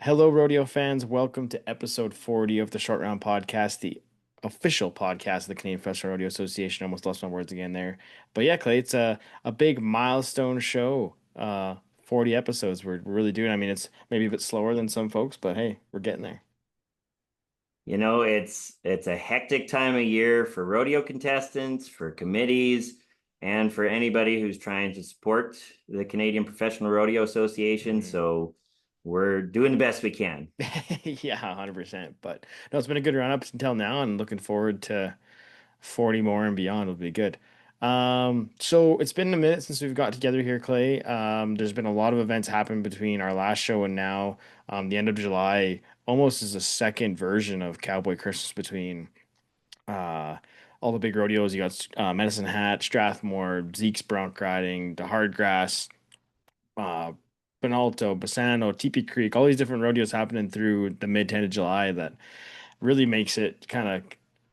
Hello, rodeo fans. Welcome to episode 40 of the Short Round Podcast, the official podcast of the Canadian Professional Rodeo Association. Almost lost my words again there. But yeah, Clay, it's a big milestone show. 40 episodes. We're really doing. I mean, it's maybe a bit slower than some folks, but hey, we're getting there. It's a hectic time of year for rodeo contestants, for committees, and for anybody who's trying to support the Canadian Professional Rodeo Association. Mhm. So we're doing the best we can. Yeah, 100%. But no, it's been a good run up until now, and looking forward to 40 more and beyond will be good. So it's been a minute since we've got together here, Clay. There's been a lot of events happen between our last show and now. The end of July almost is a second version of Cowboy Christmas between uh, all the big rodeos. You got Medicine Hat, Strathmore, Zeke's bronc riding, the Hardgrass, uh, Benalto, Bassano, Teepee Creek, all these different rodeos happening through the mid to end of July that really makes it kind of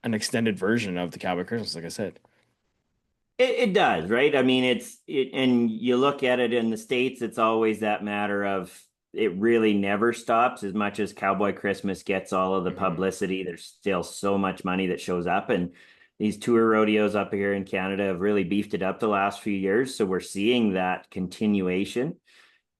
an extended version of the Cowboy Christmas, like I said. It does, right? I mean, and you look at it in the States, it's always that matter of it really never stops as much as Cowboy Christmas gets all of the Hmm. publicity. There's still so much money that shows up, and these tour rodeos up here in Canada have really beefed it up the last few years. So we're seeing that continuation.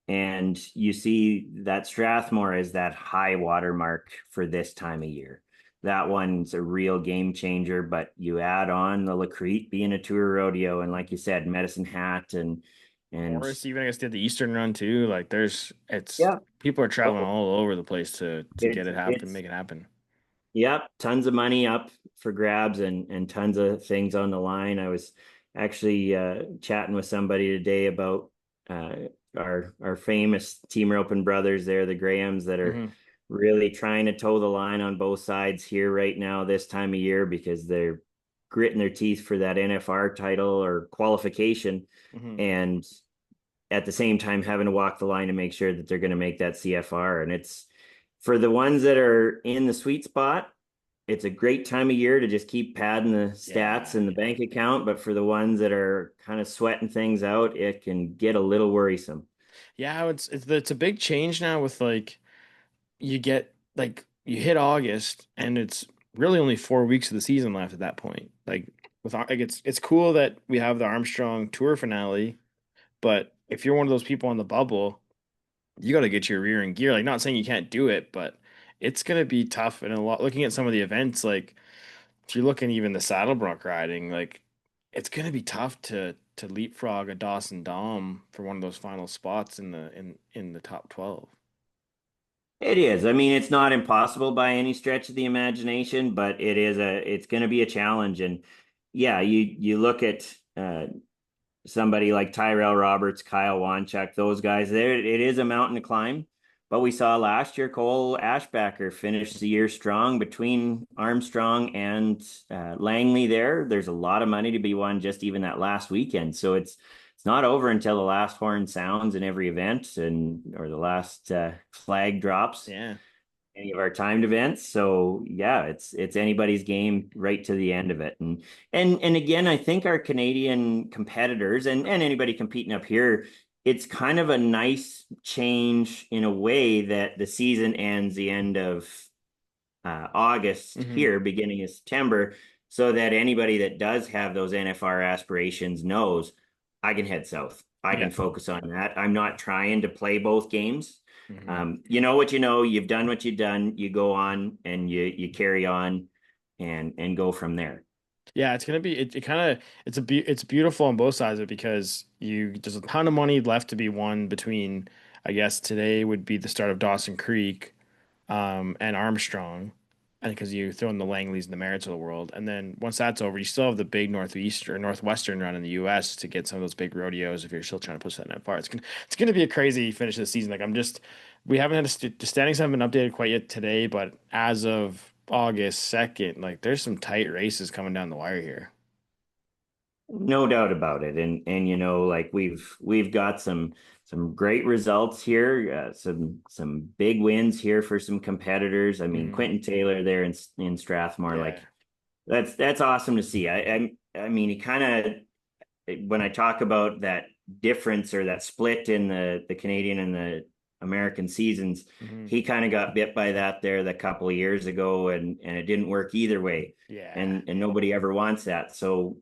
And you see that Strathmore is that high water mark for this time of year. That one's a real game changer, but you add on the Lacrete being a tour rodeo, and like you said, Medicine Hat and Morris even I guess did the Eastern run too. Like there's it's yeah, people are traveling oh, all over the place to get it happen, it's make it happen. yep, tons of money up for grabs and tons of things on the line. I was actually chatting with somebody today about uh, our famous team roping brothers there, the Grahams, that are Hmm. really trying to toe the line on both sides here right now this time of year because they're gritting their teeth for that NFR title or qualification, Hmm. and at the same time having to walk the line to make sure that they're going to make that CFR. And it's for the ones that are in the sweet spot, it's a great time of year to just keep padding the stats Yeah, in the yeah. bank account. But for the ones that are kind of sweating things out, it can get a little worrisome. Yeah, it's a big change now with like you get like you hit August and it's really only 4 weeks of the season left at that point. Like like it's cool that we have the Armstrong tour finale, but if you're one of those people on the bubble, you got to get your rear in gear. Like, not saying you can't do it, but it's gonna be tough. And a lot looking at some of the events, like if you're looking even the saddle bronc riding, like it's gonna be tough to leapfrog a Dawson Dom for one of those final spots in the top 12. It is. I mean, it's not impossible by any stretch of the imagination, but it's going to be a challenge. And yeah, you look at somebody like Tyrell Roberts, Kyle Wanchuk, those guys there, it is a mountain to climb. But we saw last year Cole Ashbacker finish the year strong between Armstrong and Langley there. There's a lot of money to be won just even that last weekend. So it's not over until the last horn sounds in every event and or the last flag drops Yeah. any of our timed events. So yeah, it's anybody's game right to the end of it. And again, I think our Canadian competitors and anybody competing up here, it's kind of a nice change in a way that the season ends the end of August Hmm. here, beginning of September, so that anybody that does have those NFR aspirations knows I can head south. I Yeah. can focus on that. I'm not trying to play both games. Hmm. You know what you know. You've done what you've done. You go on and you carry on and go from there. Yeah, it's gonna be it kind of it's beautiful on both sides of it because you there's a ton of money left to be won between I guess today would be the start of Dawson Creek and Armstrong, and because you throw in the Langleys and the Merritts of the world, and then once that's over, you still have the big northeast or northwestern run in the U.S. to get some of those big rodeos if you're still trying to push that net far. It's gonna be a crazy finish of the season. Like we haven't had the standings haven't been updated quite yet today, but as of August 2nd, like there's some tight races coming down the wire here. No doubt about it. And you know, like we've got some great results here, some big wins here for some competitors. I mean, Hmm. Quentin Taylor there in Strathmore, Yeah. like that's awesome to see. I mean, he kind of when I talk about that difference or that split in the Canadian and the American seasons. Hmm. He kind of got bit by that there the couple of years ago, and it didn't work either way. Yeah. And nobody ever wants that. So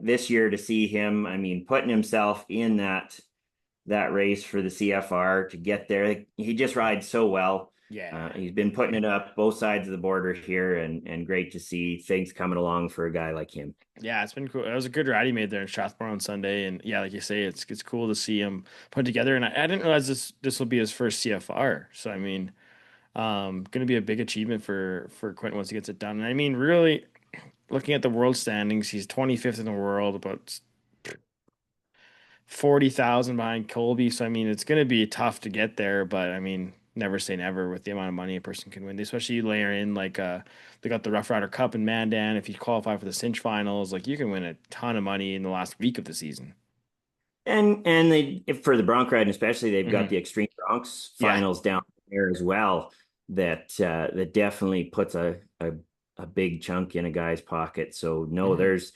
this year to see him, I mean, putting himself in that race for the CFR to get there, he just rides so well. Yeah. He's been putting it up both sides of the border here, and great to see things coming along for a guy like him. Yeah, it's been cool. It was a good ride he made there in Strathmore on Sunday, and yeah, like you say, it's cool to see him put together. And I didn't realize this will be his first CFR. So I mean, going to be a big achievement for Quentin once he gets it done. And I mean, really looking at the world standings, he's 25th in the world, about 40,000 behind Colby. So I mean, it's going to be tough to get there, but I mean, never say never with the amount of money a person can win. Especially you layer in like they got the Rough Rider Cup in Mandan. If you qualify for the Cinch finals, like you can win a ton of money in the last week of the season. And they, if for the bronc riding especially, they've got Hmm. the Extreme Broncs Yeah. finals down there as well. That definitely puts a big chunk in a guy's pocket. So no, Hmm. there's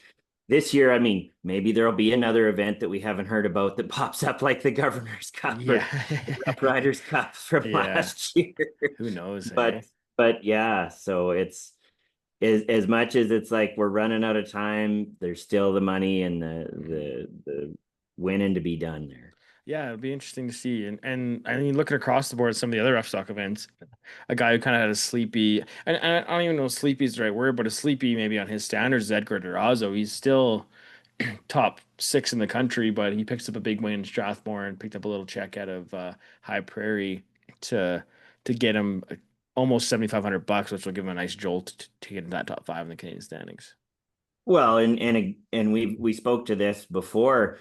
this year. I mean, maybe there'll be another event that we haven't heard about that pops up like the Governor's Cup Yeah. or the Rough Riders Cup from Yeah. last year. Who knows, But hey? yeah, so it's as much as it's like we're running out of time, there's still the money and Hmm. the winning to be done there. Yeah, it'll be interesting to see. And I mean, looking across the board at some of the other rough stock events, a guy who kind of had a sleepy, and I don't even know if sleepy is the right word, but a sleepy maybe on his standards is Edgar Durazo. He's still top six in the country, but he picks up a big win in Strathmore and picked up a little check out of High Prairie to to get him almost 7,500 bucks, which will give him a nice jolt to get into that top five in the Canadian standings. Well, and we spoke to this before.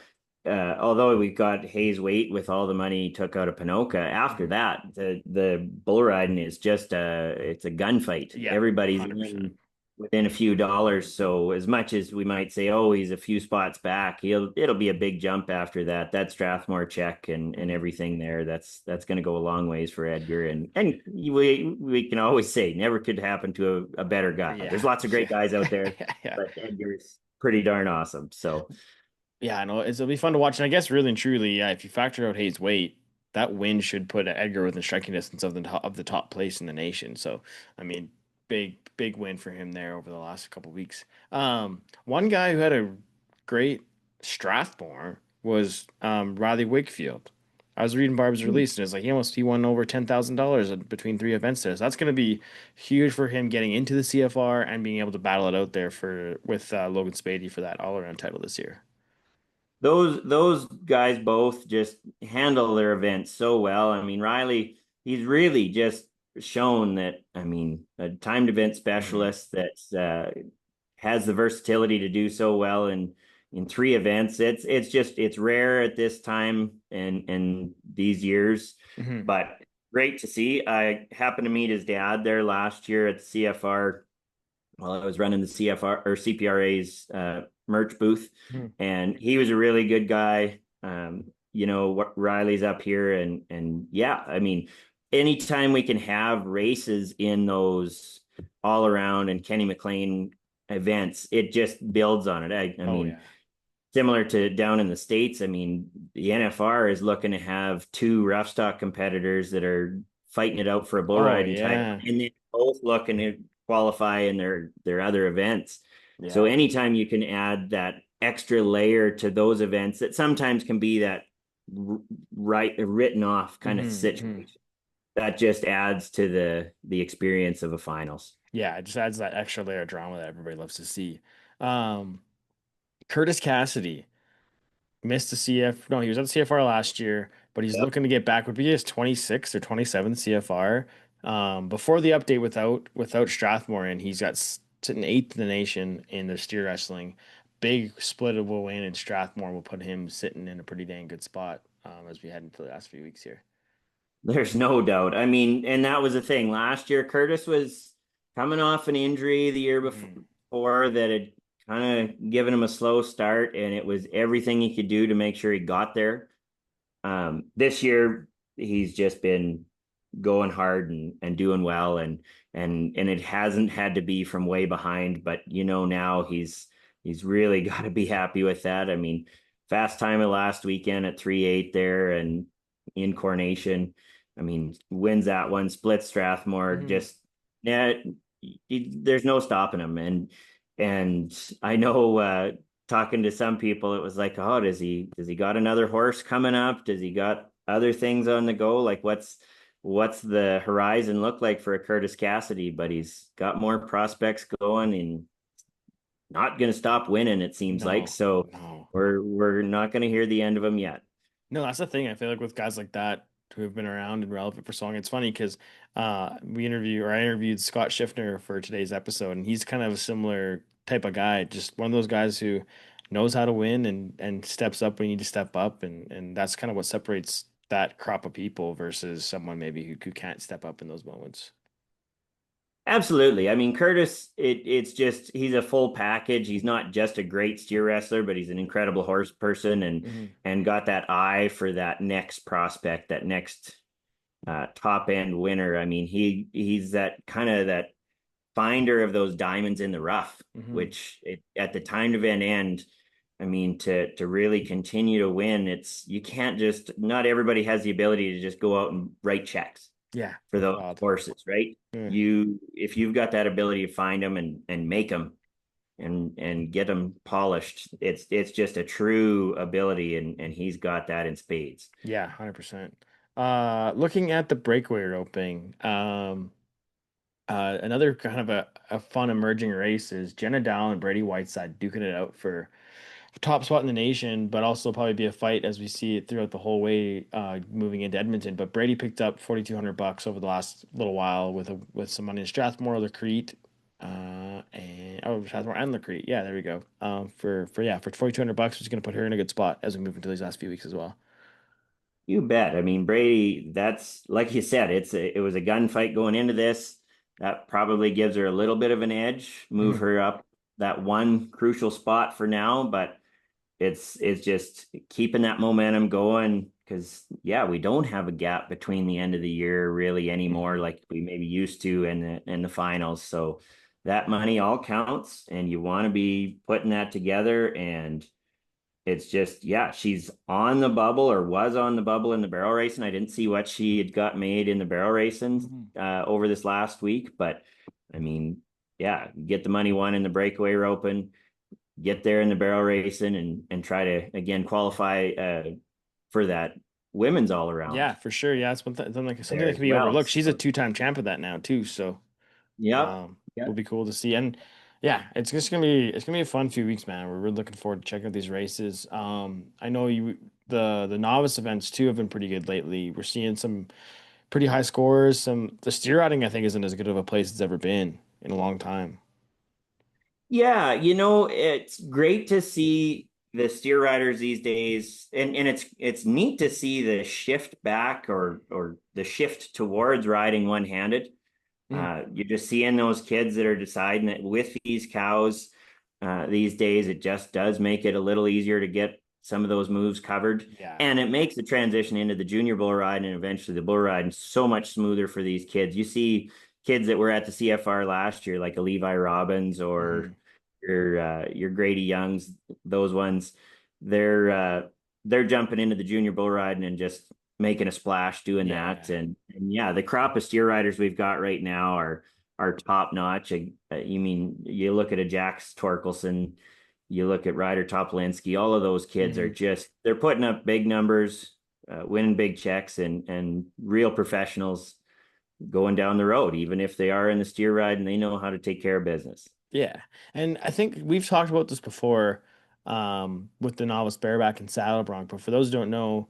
Although we got Hayes Weight with all the money he took out of Pinoca, after Mhm. that the bull riding is just it's a gunfight. Yeah, Everybody's 100%. in within a few dollars. So as much as we might say, oh, he's a few spots back, it'll be a big jump after that. That Strathmore check and Mhm. everything there. That's going to go a long ways for Edgar. And we can always say never could happen to a better guy. Yeah, There's lots of great yeah, guys out there, yeah. but Edgar's pretty darn awesome. So Yeah, I know it'll be fun to watch. And I guess really and truly, yeah, if you factor out Hayes' weight, that win should put Edgar within striking distance of the top place in the nation. So, I mean, big win for him there over the last couple weeks. One guy who had a great Strathmore was Riley Wakefield. I was reading Barb's release and it's like he won over $10,000 between three events there. So that's going to be huge for him getting into the CFR and being able to battle it out there for with Logan Spady for that all around title this year. those guys both just handle their events so well. I mean, Riley, he's really just shown that, I mean, a timed event Hmm. specialist that has the versatility to do so well in three events. It's just it's rare at this time and these years, Hmm. but great to see. I happened to meet his dad there last year at the CFR while I was running the CFR or CPRA's merch booth, and he was a really good guy. Riley's up here, and yeah, I mean, anytime we can have races in those all around and Kenny McLean events, it just builds on it. I Oh mean, yeah. similar to down in the States, I mean, the NFR is looking to have two rough stock competitors that are fighting it out for a bull Oh riding title, yeah. and they're both looking to qualify in their other events. So Yeah. anytime you can add that extra layer to those events that sometimes can be that right written off kind of Hmm. Hmm. situation, that just adds to the experience of a finals. Yeah, it just adds that extra layer of drama that everybody loves to see. Um, Curtis Cassidy missed the CF. No, he was at the CFR last year, but he's Yep. looking to get back. Would be his 26th or 27th CFR. Before the update without Strathmore, and he's got sitting eighth in the nation in the steer wrestling. Big splittable win in Strathmore will put him sitting in a pretty dang good spot as we head into the last few weeks here. There's no doubt. I mean, and that was the thing. Last year, Curtis was coming off an injury the year Hmm. before that had kind of given him a slow start, and it was everything he could do to make sure he got there. This year, he's just been going hard and doing well, and it hasn't had to be from way behind, but now he's really got to be happy with that. I mean, fast time of last weekend at 3.8 there and in Coronation. I mean, wins that one, splits Strathmore. Hmm. Just yeah, there's no stopping him. And I know talking to some people, it was like, oh, does he got another horse coming up? Does he got other things on the go? Like what's the horizon look like for a Curtis Cassidy? But he's got more prospects going and not going to stop winning. It seems like No, so. no. We're not going to hear the end of him yet. No, that's the thing. I feel like with guys like that who have been around and relevant for so long, it's funny because I interviewed Scott Schiffner for today's episode, and he's kind of a similar type of guy, just one of those guys who knows how to win and steps up when you need to step up, and that's kind of what separates that crop of people versus someone maybe who can't step up in those moments. Absolutely. I mean, Curtis, it's just he's a full package. He's not just a great steer wrestler, but he's an incredible horse person Hmm. and got that eye for that next prospect, that next top end winner. I mean, he's that kind of that finder of those diamonds in the rough, Hmm. which at the time event end, I mean, to really continue to win, it's you can't just not everybody has the ability to just go out and write checks Yeah, for it's those wild. horses, right? Yeah. You if you've got that ability to find them and make them and get them polished, it's just a true ability, and he's got that in spades. Yeah, 100%. Looking at the breakaway roping, another kind of a fun emerging race is Jenna Dow and Brady Whiteside duking it out for top spot in the nation, but also probably be a fight as we see it throughout the whole way moving into Edmonton. But Brady picked up $4,200 over the last little while with some money in Strathmore, Lacrete, Strathmore and Lacrete. Yeah, there we go. For $4,200, which is going to put her in a good spot as we move into these last few weeks as well. You bet. I mean, Brady, that's like you said, it was a gunfight going into this. That probably gives her a little bit of an edge, move Mhm. her up that one crucial spot for now, but it's just keeping that momentum going because yeah, we don't have a gap between the end of the year really anymore Mhm. like we maybe used to in the finals. So that money all counts, and you want to be putting that together. And it's just yeah, she's on the bubble or was on the bubble in the barrel racing. I didn't see what she had got made in the barrel racing Mhm. over this last week, but I mean, yeah, get the money won in the breakaway roping, get there in the barrel racing, and try to again qualify for that women's all around Yeah, for sure. Yeah, it's something there that as can be well. overlooked. She's a So, two-time champ of that now too, so yep. will Yep. be cool to see. And yeah, it's gonna be a fun few weeks, man. We're really looking forward to checking out these races. I know the novice events too have been pretty good lately. We're seeing some pretty high scores. The steer riding I think isn't as good of a place it's ever been in a long time. Yeah, it's great to see the steer riders these days, and it's neat to see the shift back or the shift towards riding one-handed. Mhm. You're just seeing those kids that are deciding that with these cows these days, it just does make it a little easier to get some of those moves covered. Yeah. And it makes the transition into the junior bull ride and eventually the bull ride so much smoother for these kids. You see kids that were at the CFR last year, like a Levi Robbins or Hmm. your Grady Youngs, those ones, they're uh, they're jumping into the junior bull riding and just making a splash doing that. Yeah. And yeah, the crop of steer riders we've got right now are top notch. You mean you look at a Jax Torkelson, you look at Ryder Toplinsky, all of those kids are Hmm. just they're putting up big numbers, winning big checks, and real professionals going down the road, even if they are in the steer ride and they know how to take care of business. Yeah. And I think we've talked about this before with the novice bareback and saddle bronc, but for those who don't know,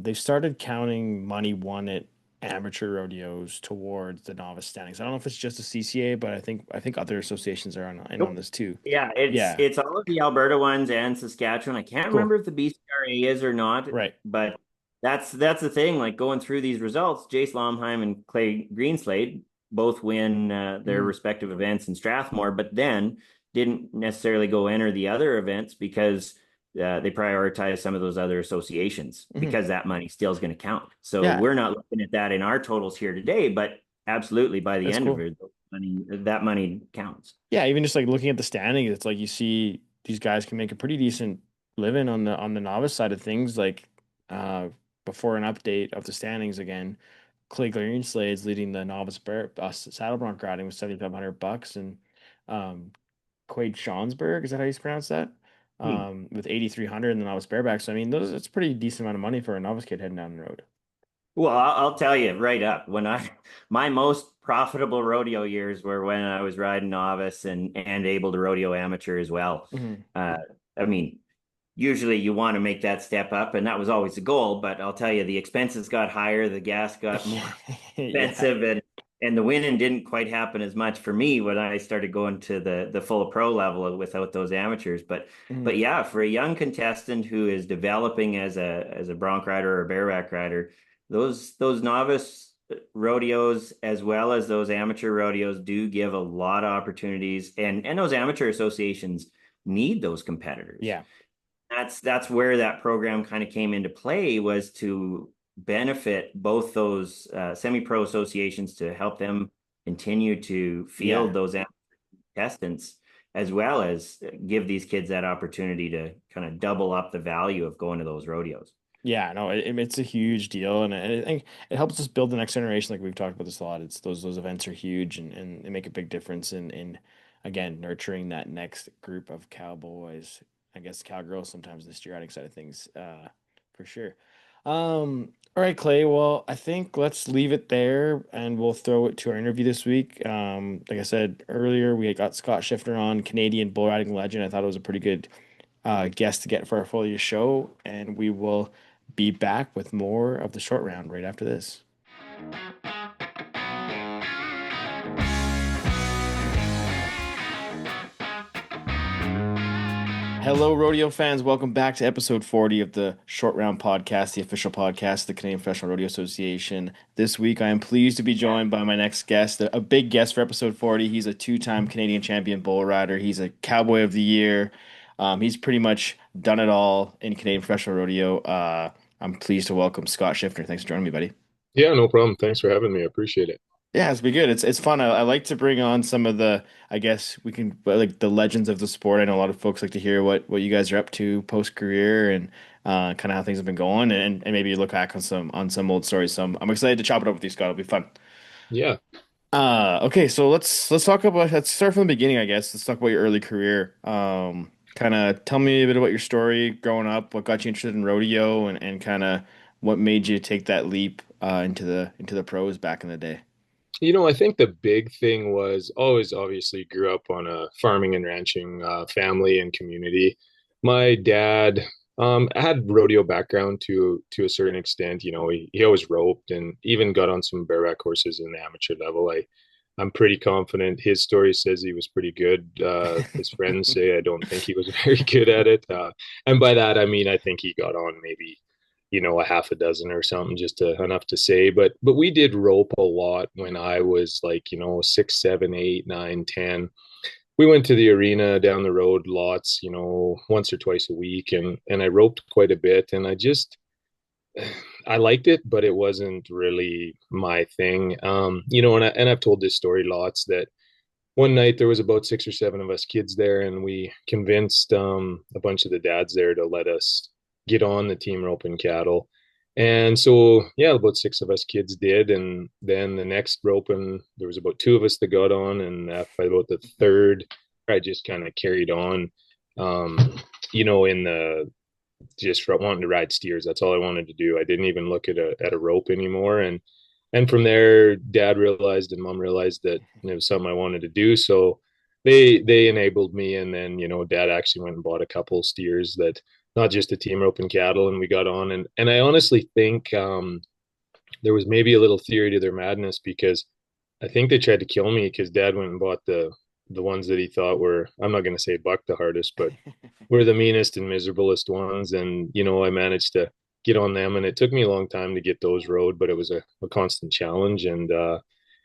they've started counting money won at amateur rodeos towards the novice standings. I don't know if it's just the CCA, but I think other associations are in on Nope. this too. Yeah, it's Yeah. it's all of the Alberta ones and Saskatchewan. I can't Cool. remember if the BCRA is or not, Right. but that's the thing. Like going through these results, Jace Lomheim and Clay Greenslade both win their Mhm. respective events in Strathmore, but then didn't necessarily go enter the other events because they prioritize some of those other associations Mhm. because that money still is going to count. So Yeah, we're not looking at that in our totals here today, but absolutely by the that's end of cool. it, that money counts. Yeah, even just like looking at the standings, it's like you see these guys can make a pretty decent living on the novice side of things. Like uh before an update of the standings again, Clay Slades leading the novice saddle bronc riding with $7,500, and um, Quade Schonsberg, is that how you pronounce that? Hmm. With 8,300 in the novice bareback. So I mean, those it's a pretty decent amount of money for a novice kid heading down the road. Well, I'll tell you right up when I my most profitable rodeo years were when I was riding novice and able to rodeo amateur as well. Hmm. Uh, I mean, usually you want to make that step up, and that was always the goal. But I'll tell you, the expenses got higher, the gas got more Yeah. expensive, and the winning didn't quite happen as much for me when I started going to the full pro level without those amateurs. But Mhm. yeah, for a young contestant who is developing as a bronc rider or a bareback rider, those novice rodeos as well as those amateur rodeos do give a lot of opportunities, and those amateur associations need those competitors. Yeah. That's where that program kind of came into play, was to benefit both those semi-pro associations to help them continue to field Yeah. those contestants, as well as give these kids that opportunity to kind of double up the value of going to those rodeos. Yeah, no, it's a huge deal, and I think it helps us build the next generation. Like we've talked about this a lot. It's those events are huge, and they make a big difference in again nurturing that next group of cowboys. I guess cowgirls sometimes the steer riding side of things, for sure. All right, Clay. Well, I think let's leave it there, and we'll throw it to our interview this week. Like I said earlier, we got Scott Schiffner on, Canadian bull riding legend. I thought it was a pretty good guest to get for our folio show, and we will be back with more of the short round right after this. Hello, rodeo fans. Welcome back to episode 40 of the Short Round Podcast, the official podcast of the Canadian Professional Rodeo Association. This week, I am pleased to be joined by my next guest, a big guest for episode 40. He's a two-time Canadian champion bull rider. He's a Cowboy of the Year. He's pretty much done it all in Canadian Professional Rodeo. I'm pleased to welcome Scott Schiffner. Thanks for joining me, buddy. Yeah, no problem. Thanks for having me. I appreciate it. Yeah, it's been good. It's fun. I like to bring on some of the, I guess we can like the legends of the sport. I know a lot of folks like to hear what you guys are up to post career and kind of how things have been going, and maybe look back on some old stories. So I'm excited to chop it up with you, Scott. It'll be fun. Yeah. Okay, so let's start from the beginning, I guess. Let's talk about your early career. Kind of tell me a bit about your story growing up, what got you interested in rodeo, and kind of what made you take that leap into the pros back in the day. I think the big thing was always obviously grew up on a farming and ranching family and community. My dad had rodeo background to a certain extent. He always roped and even got on some bareback horses in the amateur level. I'm pretty confident his story says he was pretty good. His friends say I don't think he was very good at it. And by that, I mean, I think he got on maybe a half a dozen or something, just enough to say. But we did rope a lot when I was like 6, 7, 8, 9, 10. We went to the arena down the road lots, once or twice a week, and I roped quite a bit, and I liked it, but it wasn't really my thing. And I've told this story lots that one night there was about 6 or 7 of us kids there, and we convinced a bunch of the dads there to let us get on the team roping cattle. And so, yeah, about 6 of us kids did. And then the next roping, there was about 2 of us that got on. And by about the third, I just kind of carried on, in the just wanting to ride steers. That's all I wanted to do. I didn't even look at a rope anymore. And from there, Dad realized and Mom realized that it was something I wanted to do. So they enabled me, and then Dad actually went and bought a couple steers that not just a team roping cattle, and we got on. And I honestly think there was maybe a little theory to their madness, because I think they tried to kill me because Dad went and bought the ones that he thought were, I'm not going to say buck the hardest, but were the meanest and miserablest ones. And I managed to get on them, and it took me a long time to get those rode, but it was a constant challenge. And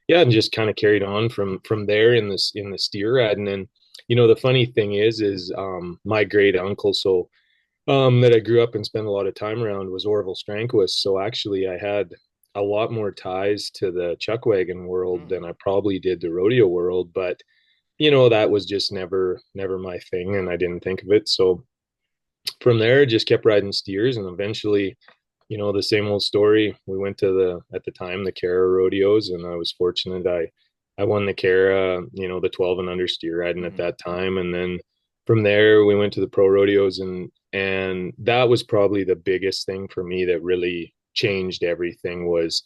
yeah, and just kind of carried on from there in the steer rad. And then the funny thing is my great uncle, so that I grew up and spent a lot of time around, was Orville Stranquist. So actually I had a lot more ties to the chuck wagon world Mm. than I probably did the rodeo world. But that was just never my thing, and I didn't think of it. So from there, just kept riding steers, and eventually the same old story. We went to at the time, the Cara rodeos, and I was fortunate. I won the Cara, the 12 and under steer riding at Hmm. that time. And then from there, we went to the pro rodeos, and that was probably the biggest thing for me that really changed everything was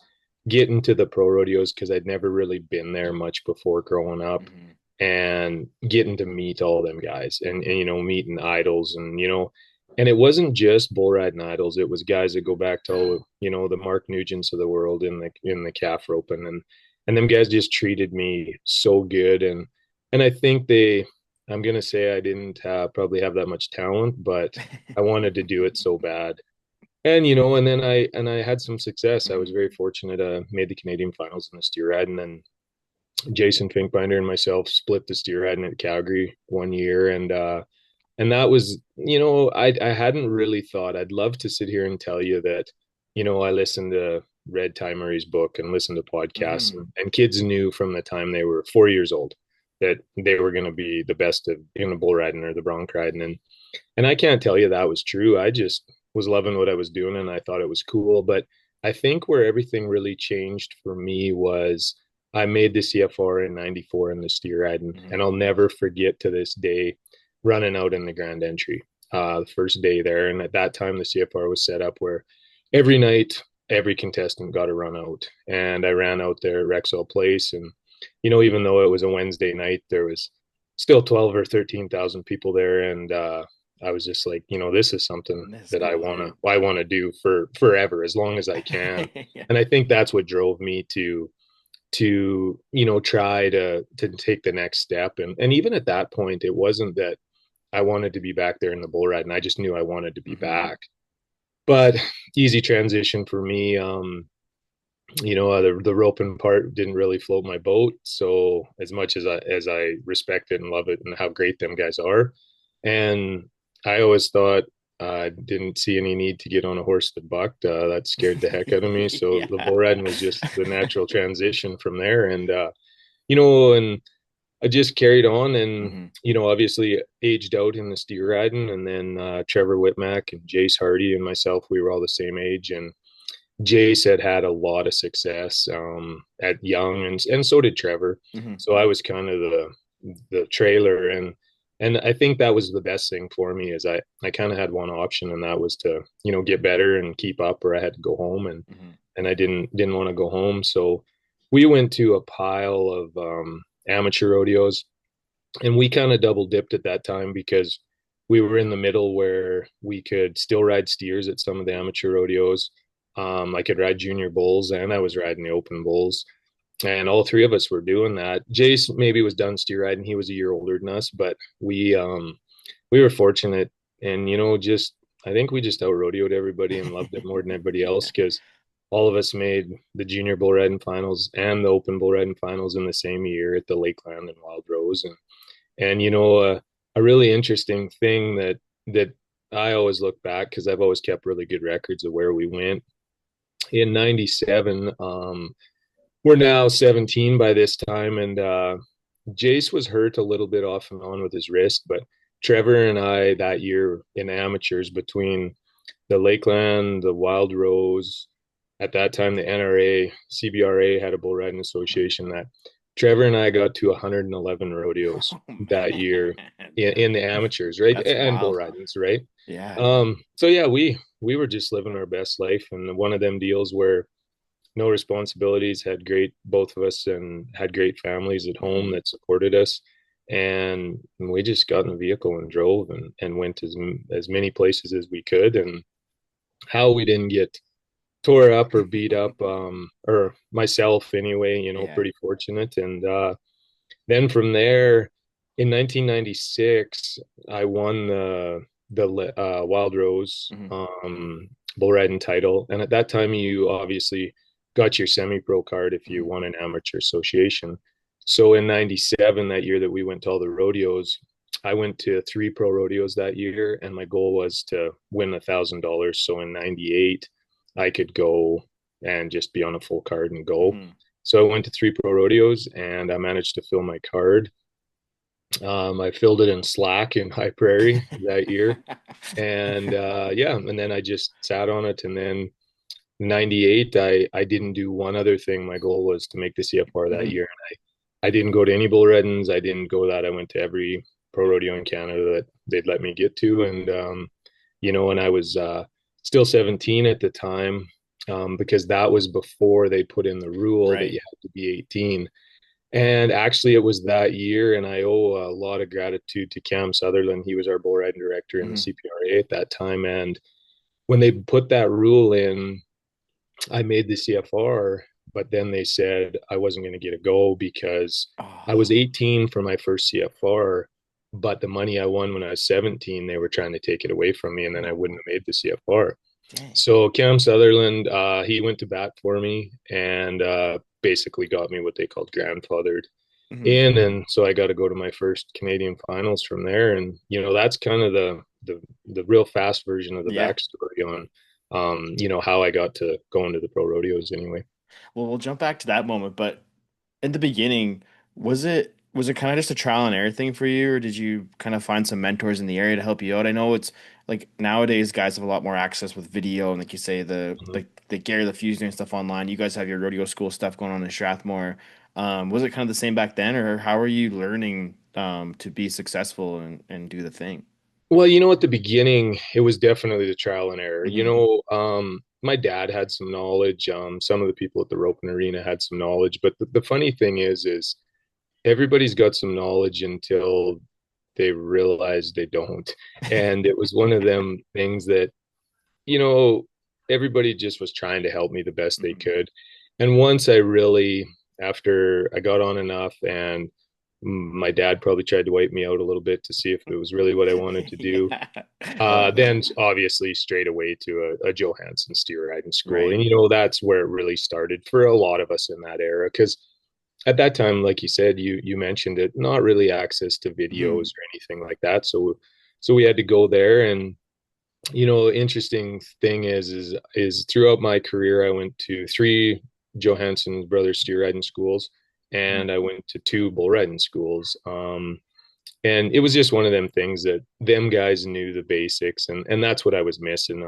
getting to the pro rodeos because I'd never really been there much before growing up Hmm. and getting to meet all them guys and meeting idols and it wasn't just bull riding idols. It was guys that go back to the Mark Nugents of the world in the calf roping and them guys just treated me so good and I think I'm gonna say I didn't probably have that much talent, but I wanted to do it so bad. And then I had some success. I was Hmm. very fortunate. Made the Canadian finals in the steer ride, and then Jason Finkbinder and myself split the steer riding at Calgary one year, and that was I hadn't really thought. I'd love to sit here and tell you that I listened to read Ty Murray's book and listened to podcasts, Hmm. and kids knew from the time they were 4 years old that they were going to be the best of in the bull riding or the bronc riding, and I can't tell you that was true. I just was loving what I was doing and I thought it was cool. But I think where everything really changed for me was I made the CFR in 94 in the steer riding. And Hmm. I'll never forget to this day running out in the grand entry, the first day there. And at that time, the CFR was set up where every night, every contestant got to run out. And I ran out there at Rexall Place. And, even though it was a Wednesday night, there was still 12 or 13,000 people there. And I was just like, this is something That's that I cool, want hey? to I want to do for forever as long as I can. Yeah. And I think that's what drove me to try to take the next step. And even at that point, it wasn't that I wanted to be back there in the bull ride, and I just knew I wanted to be Hmm. back. But easy transition for me. The roping part didn't really float my boat. So as much as I respect it and love it and how great them guys are, and I always thought I didn't see any need to get on a horse that bucked. That scared the heck out of me. So the Yeah. bull riding was just the natural transition from there, and I just carried on and Hmm. obviously aged out in the steer riding, and then Trevor Whitmack and Jace Hardy and myself, we were all the same age, and Jace had a lot of success at young, and so did Trevor. Hmm. So I was kind of the trailer, and I think that was the best thing for me is I kind of had one option, and that was to get better and keep up, or I had to go home, Hmm. and I didn't want to go home. So we went to a pile of amateur rodeos, and we kind of double dipped at that time because we were in the middle where we could still ride steers at some of the amateur rodeos. I could ride junior bulls, and I was riding the open bulls, and all three of us were doing that. Jace maybe was done steer riding; he was a year older than us, but we were fortunate, and just I think we just out rodeoed everybody and loved it more than everybody else Yeah. because all of us made the junior bull riding finals and the open bull riding finals in the same year at the Lakeland and Wild Rose, and a really interesting thing that I always look back because I've always kept really good records of where we went in 97. We're now 17 by this time, and Jace was hurt a little bit off and on with his wrist, but Trevor and I that year in amateurs between the Lakeland, the Wild Rose, at that time the NRA, CBRA had a bull riding association that Trevor and I got to 111 rodeos Oh that year man. in the amateurs, right? That's And bull wild. ridings, right? Yeah. So yeah, we were just living our best life, and one of them deals where no responsibilities, had great both of us, and had great families at home Hmm. that supported us. And we just got in a vehicle and drove and went as many places as we could. And how we didn't get tore up or beat up, or myself anyway, Yeah. pretty fortunate. And then from there, in 1996, I won the Wild Rose Hmm. bull riding title, and at that time, you obviously got your semi-pro card if you Hmm. won an amateur association. So in '97, that year that we went to all the rodeos, I went to 3 pro rodeos that year, and my goal was to win $1,000. So in '98, I could go and just be on a full card and go. Hmm. So I went to 3 pro rodeos, and I managed to fill my card. I filled it in slack in High Prairie that year, and yeah, and then I just sat on it, and then 98, I didn't do one other thing. My goal was to make the CFR that Hmm. year. I didn't go to any bull ridings. I didn't go that. I went to every pro rodeo in Canada that they'd let me get to. And, and I was still 17 at the time, because that was before they put in the rule that Right. you had to be 18. And actually, it was that year, and I owe a lot of gratitude to Cam Sutherland. He was our bull riding director in the Hmm. CPRA at that time. And when they put that rule in, I made the CFR, but then they said I wasn't going to get a go because I was Oh, 18 for my first CFR, but the money I won when I was 17, they were trying to take it away from me, and then I wouldn't oh, have made the CFR. dang. So Cam Sutherland, he went to bat for me and basically got me what they called grandfathered Hmm. in, and so I got to go to my first Canadian finals from there. And that's kind of the real fast version of the Yeah. backstory on how I got to go into the pro rodeos anyway. Well, we'll jump back to that moment, but in the beginning, was it kind of just a trial and error thing for you, or did you kind of find some mentors in the area to help you out? I know it's like nowadays guys have a lot more access with video and like you say the Mhm. like the Gary LaFuse doing stuff online. You guys have your rodeo school stuff going on in Strathmore. Was it kind of the same back then, or how are you learning to be successful and do the thing? Well, at the beginning, it was definitely the trial and error. Hmm. My dad had some knowledge. Some of the people at the roping arena had some knowledge, but the funny thing is everybody's got some knowledge until they realize they don't. And it was one of them things that, you know, everybody just was trying to help me the best they Hmm. could. And once I really, after I got on enough, and my dad probably tried to wipe me out a little bit to see if it was really what I wanted to do. Yeah. Oh Then man. obviously straight away to a Johansson steer riding school. Right. And, that's where it really started for a lot of us in that era. Because at that time, like you said, you mentioned it, not really access to videos Hmm. or anything like that. So we had to go there. And interesting thing is throughout my career, I went to three Johansson brothers steer riding schools, Hmm. and I went to two bull riding schools. And it was just one of them things that them guys knew the basics, and that's what I was missing.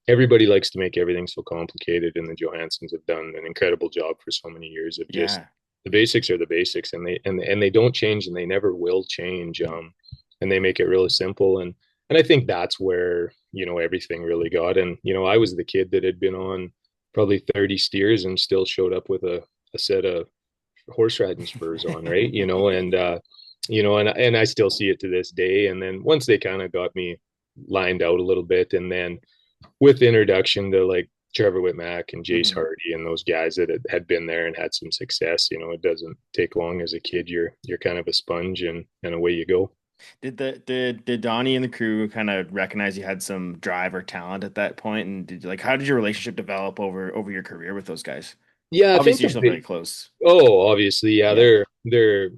Everybody likes to make everything so complicated, and the Johanssons have done an incredible job for so many years of just Yeah. the basics are the basics, and they don't change, and they never will change. And they make it really simple, and I think that's where everything really got. And I was the kid that had been on probably 30 steers and still showed up with a set of horse riding spurs on, right? And I still see it to this day. And then once they kind of got me lined out a little bit, and then with the introduction to like Trevor Whitmack and Jace Hmm. Hardy and those guys that had been there and had some success, it doesn't take long as a kid. You're kind of a sponge, and away you go. Did Donnie and the crew kind of recognize you had some drive or talent at that point? And how did your relationship develop over your career with those guys? Yeah, I think Obviously, the you're still very big close. Oh, obviously, yeah, Yeah. they're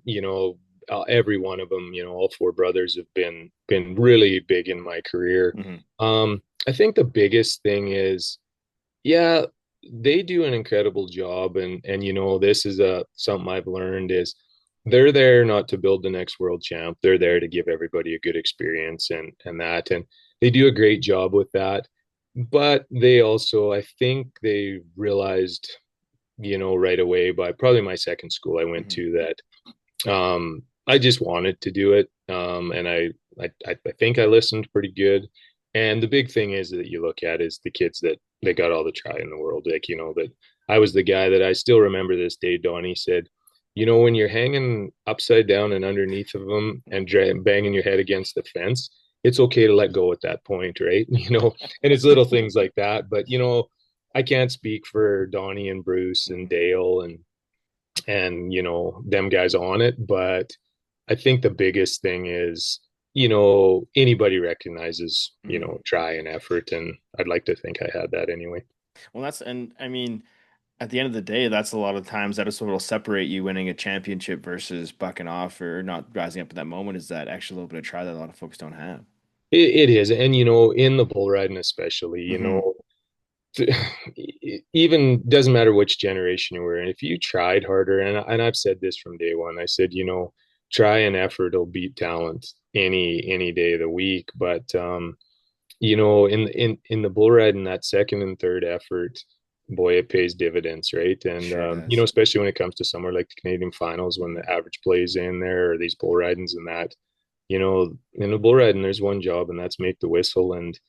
every one of them, all four brothers have been really big in my career. Hmm. I think the biggest thing is, yeah, they do an incredible job, and this is something I've learned is they're there not to build the next world champ. They're there to give everybody a good experience, and they do a great job with that. But they also, I think they realized, right away by probably my second school I went Hmm. to that I just wanted to do it. And I think I listened pretty good. And the big thing is that you look at is the kids that got all the try in the world. Like, that I was the guy that I still remember this day. Donnie said, when you're hanging upside down and underneath of them and banging your head against the fence, it's okay to let go at that point, right? And it's little things like that. But I can't speak for Donnie and Bruce and Hmm. Dale and them guys on it, but I think the biggest thing is anybody recognizes Hmm. try and effort, and I'd like to think I had that anyway. Well, and I mean, at the end of the day, that's a lot of times that is what will separate you winning a championship versus bucking off or not rising up at that moment is that extra little bit of try that a lot of folks don't have. It is, and in the bull riding especially, Hmm. even doesn't matter which generation you were in. If you tried harder, and I've said this from day one, I said, try and effort will beat talent any day of the week. But in the bull riding, that second and third effort, boy, it pays dividends, right? And Sure does. especially when it comes to somewhere like the Canadian finals, when the average plays in there, or these bull ridings and that, in a bull riding, there's one job, and that's make the whistle. And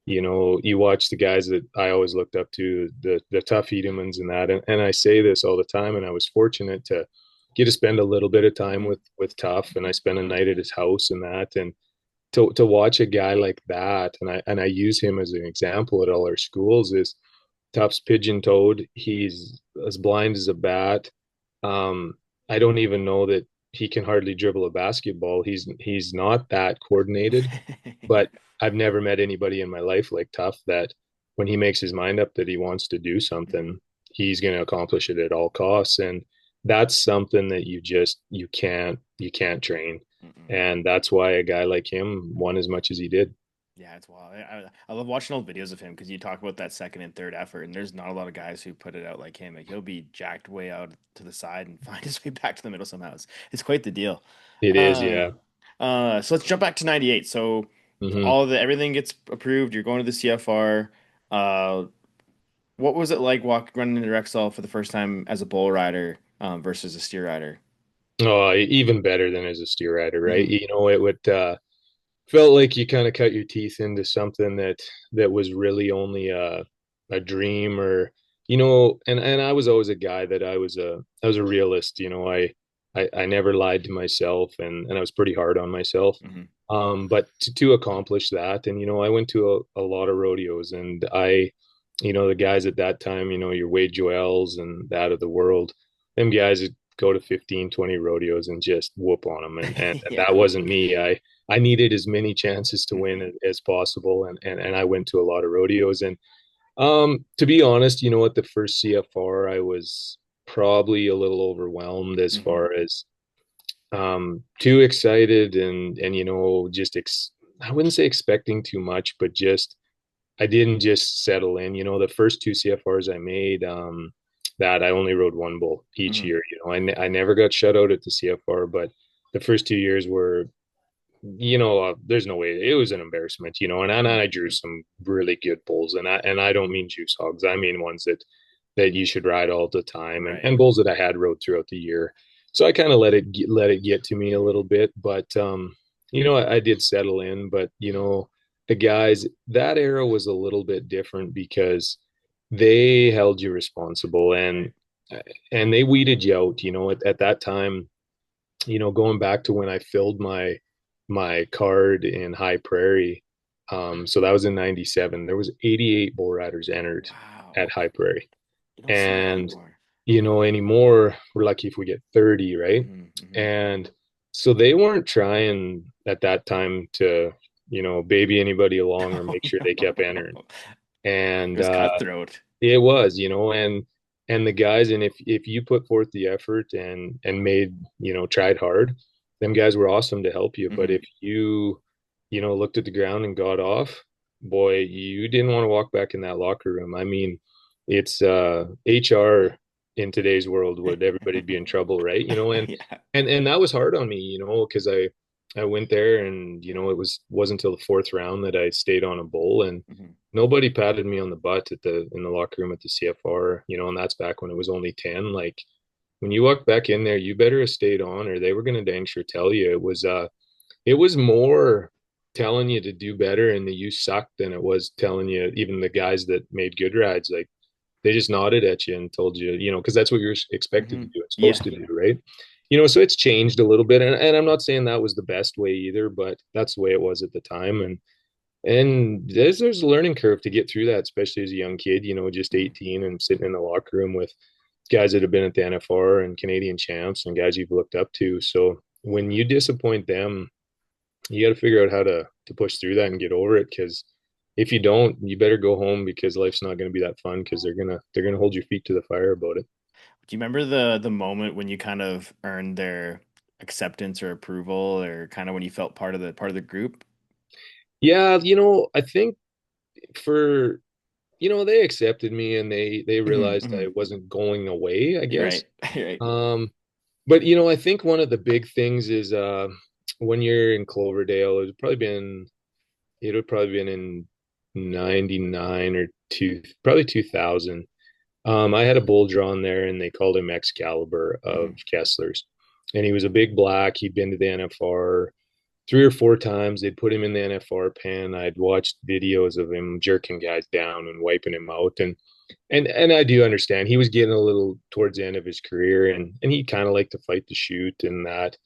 you watch the guys that I always looked up to, the tough Hedemans and that, and I say this all the time. And I was fortunate to get to spend a little bit of time Hmm. with Tough, and I spent a night at his house and that, and to watch a guy like that, and I use him as an example at all our schools. Is Tough's pigeon toed. He's as blind as a bat. Um, I don't even know that he can hardly dribble a basketball. He's not that coordinated, but I've never met anybody in my life like Tough that when he makes his mind up that he wants to do something, he's going to accomplish it at all costs. And that's something that you can't train. Mm-mm. And that's why a guy like him won as much as he did. Yeah, it's wild. I love watching old videos of him because you talk about that second and third effort, and there's not a lot of guys who put it out like him. Like he'll be jacked way out to the side and find his way back to the middle somehow. It's quite the deal. It is, Uh, yeah. so let's jump back to '98. So Hmm. everything gets approved. You're going to the CFR. Uh, what was it like running into Rexall for the first time as a bull rider versus a steer rider? Oh, even better than as a steer rider, right? Hmm. It would felt like you kind of cut your teeth into something that was really only a dream, or and I was always a guy that I was a realist. I never lied to myself, and I was pretty hard on myself. Hmm. But to accomplish that, and I went to a lot of rodeos, and the guys at that time, your Wade Joels and that of the world, them guys would go to 15, 20 rodeos and just whoop on them, and Yeah. that wasn't me. I needed as many chances to win Hmm. as possible, and I went to a lot of rodeos. And to be honest, at the first CFR, I was probably a little overwhelmed as Hmm. far as too excited, and I wouldn't say expecting too much, but just I didn't just settle in. The first two CFRs I made, that I only rode one bull each Hmm. year. I never got shut out at the CFR, but the first 2 years were, there's no way, it was an embarrassment. And I drew some really good bulls, and I don't mean juice hogs. I mean ones that you should ride all the time, and Right. and bulls that I had rode throughout the year. So I kind of let it get to me a little bit, but I did settle in. But the guys that era was a little bit different because they held you responsible, Right. and they weeded you out. At that time, going back to when I filled my card in High Prairie. So that was in '97. There was 88 bull riders entered Wow. at High Prairie, You don't see that and anymore. anymore we're lucky if we get 30, right? Hmm. Hmm. And so they weren't trying at that time to baby anybody along or Oh make sure they no. kept entering. It And was cutthroat. it was, and the guys, and if you put forth the effort and made, tried hard, them guys were awesome to help you. But Hmm. if you looked at the ground and got off, boy, you didn't want to walk back in that locker room. I mean, it's HR in today's world, would everybody be in trouble, right? Yeah. And that was hard on me, because I went there, and it wasn't until the fourth round that I stayed on a bull, and Hmm. nobody patted me on the butt in the locker room at the CFR, and that's back when it was only 10. Like, when you walk back in there, you better have stayed on, or they were gonna dang sure tell you. It was more telling you to do better and that you sucked than it was telling you, even the guys that made good rides, like, they just nodded at you and told you, because that's what you're expected Hmm. to do and Yeah. supposed to do, right? So it's changed a little bit, and I'm not saying that was the best way either, but that's the way it was at the time. And there's a learning curve to get through that, especially as a young kid, just Hmm. 18 and sitting in the locker room with guys that have been at the NFR and Canadian champs and guys you've looked up to. So when you disappoint them, you got to figure out how to push through that and get over it. Because if you don't, you better go home, because life's not going to be that fun, because they're gonna hold your feet to the fire about it. Do you remember the moment when you kind of earned their acceptance or approval, or kind of when you felt part of the group? Yeah, I think for they accepted me, and they Hmm. realized Hmm. I wasn't going away, I You're guess. right. You're right. Um, but I think one of the big things is when you're in Cloverdale, it would probably been in '99 or probably 2000. I had a bull drawn there, and they called him Excalibur of Hmm. Kessler's, and he was a big black. He'd been to the NFR 3 or 4 times. They'd put him in the NFR pen. I'd watched videos of him jerking guys down and wiping him out, and I do understand he was getting a little towards the end of his career, and he kind of liked to fight the shoot and that.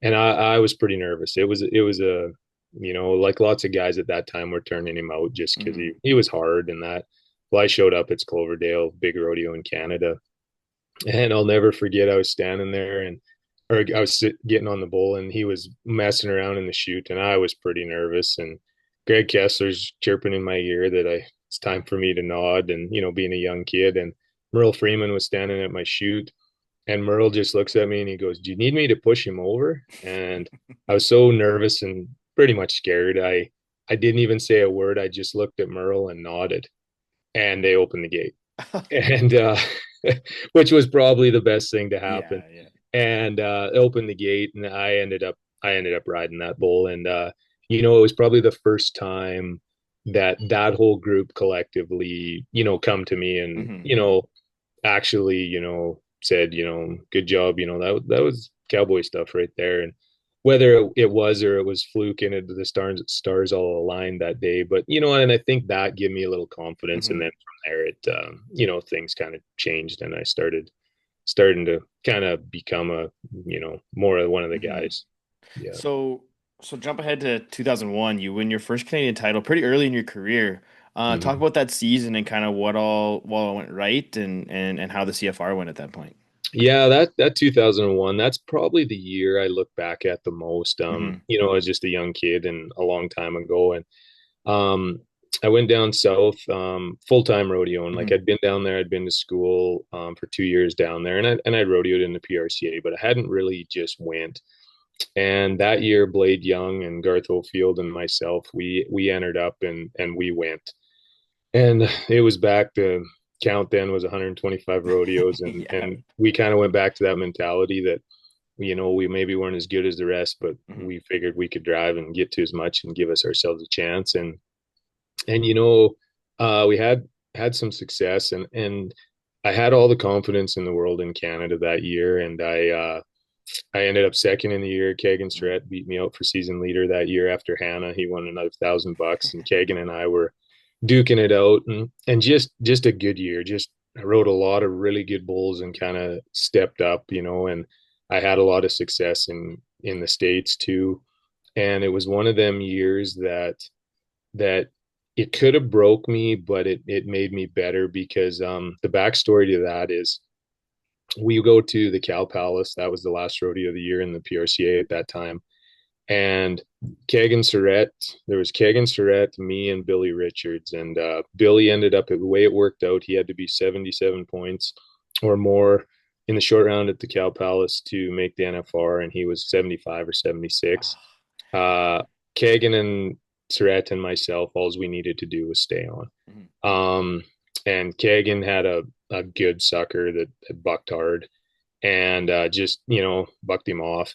And I was pretty nervous. It was a, like lots of guys at that time were turning him out just because Hmm. he was hard and that. Well, I showed up at Cloverdale, big rodeo in Canada, and I'll never forget. I was standing there, or I was getting on the bull, and he was messing around in the chute, and I was pretty nervous. And Greg Kessler's chirping in my ear that it's time for me to nod, and being a young kid. And Merle Freeman was standing at my chute, and Merle just looks at me and he goes, "Do you need me to push him over?" And I was so nervous and pretty much scared. I didn't even say a word. I just looked at Merle and nodded, and they opened the gate, and which was probably the best thing to happen. Yeah, yeah. And opened the gate, and I ended up riding that bull, and it was probably the first time that whole group collectively, come to me and Hmm. actually, said, good job, that was cowboy stuff right there. And whether it was or it was fluke and the stars all aligned that day, but and I think that gave me a little confidence. And Hmm. then from there, things kind of changed, and I starting to kind of become more of one of the Hmm. guys. Yeah. So, so jump ahead to 2001. You win your first Canadian title pretty early in your career. Talk Mhm. about that season and kind of what all went right and how the CFR went at that point. Yeah, that 2001, that's probably the year I look back at the most. Hmm. I was just a young kid and a long time ago. And um I went down south, full-time rodeoing. Like, Hmm. I'd been down there, I'd been to school for 2 years down there, and I rodeoed in the PRCA, but I hadn't really just went. And that year, Blade Young and Garth Oldfield and myself, we entered up and we went. And it was back to count then was 125 rodeos, and Yeah. and we kind of went back to that mentality that we maybe weren't as good as the rest, but Hmm. we figured we could drive and get to as much and give us ourselves a chance. And we had some success, and I had all the confidence in the world in Canada that year, and I ended up second in the year. Kagan Surratt beat me out for season leader that year after Hannah. He won another $1,000, and Kagan and I were duking it out, and just a good year. Just I rode a lot of really good bulls and kind of stepped up, and I had a lot of success in the States too. And it was one of them years that it could have broke me, but it made me better because the backstory to that is we go to the Cow Palace. That was the last rodeo of the year in the PRCA at that time. And Kagan Surratt, there was Kagan Surratt, me, and Billy Richards. And Billy ended up, the way it worked out, he had to be 77 points or more in the short round at the Cow Palace to make the NFR, and he was 75 or 76. Oh, Uh, Kagan and Surratt and myself, all we needed to do was stay on. mhm. Um, and Kagan had a good sucker that bucked hard, and just bucked him off.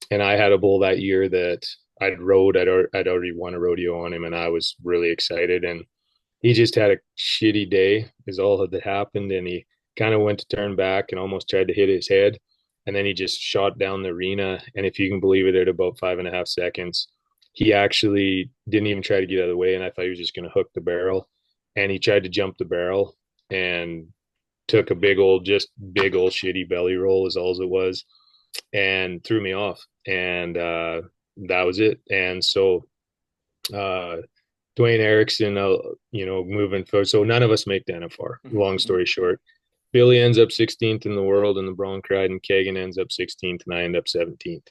And I had a bull that year that I'd already won a rodeo on him, and I was really excited. And he just had a shitty day is all that happened, and he kind of went to turn back and almost tried to hit his head, and then he just shot down the arena. And if you can believe it, at about 5.5 seconds, he actually didn't even try to get out of the way, and I thought he was just going to hook the barrel, and he tried to jump the barrel and took a big old shitty belly roll is all it was, and threw me off. And that was it. And so uh Dwayne Erickson, moving forward. So none of us make the NFR. Mhm, Long mhm. story short, Billy ends up 16th in the world in the Bronc ride, and Kagan ends up 16th, and I end up 17th.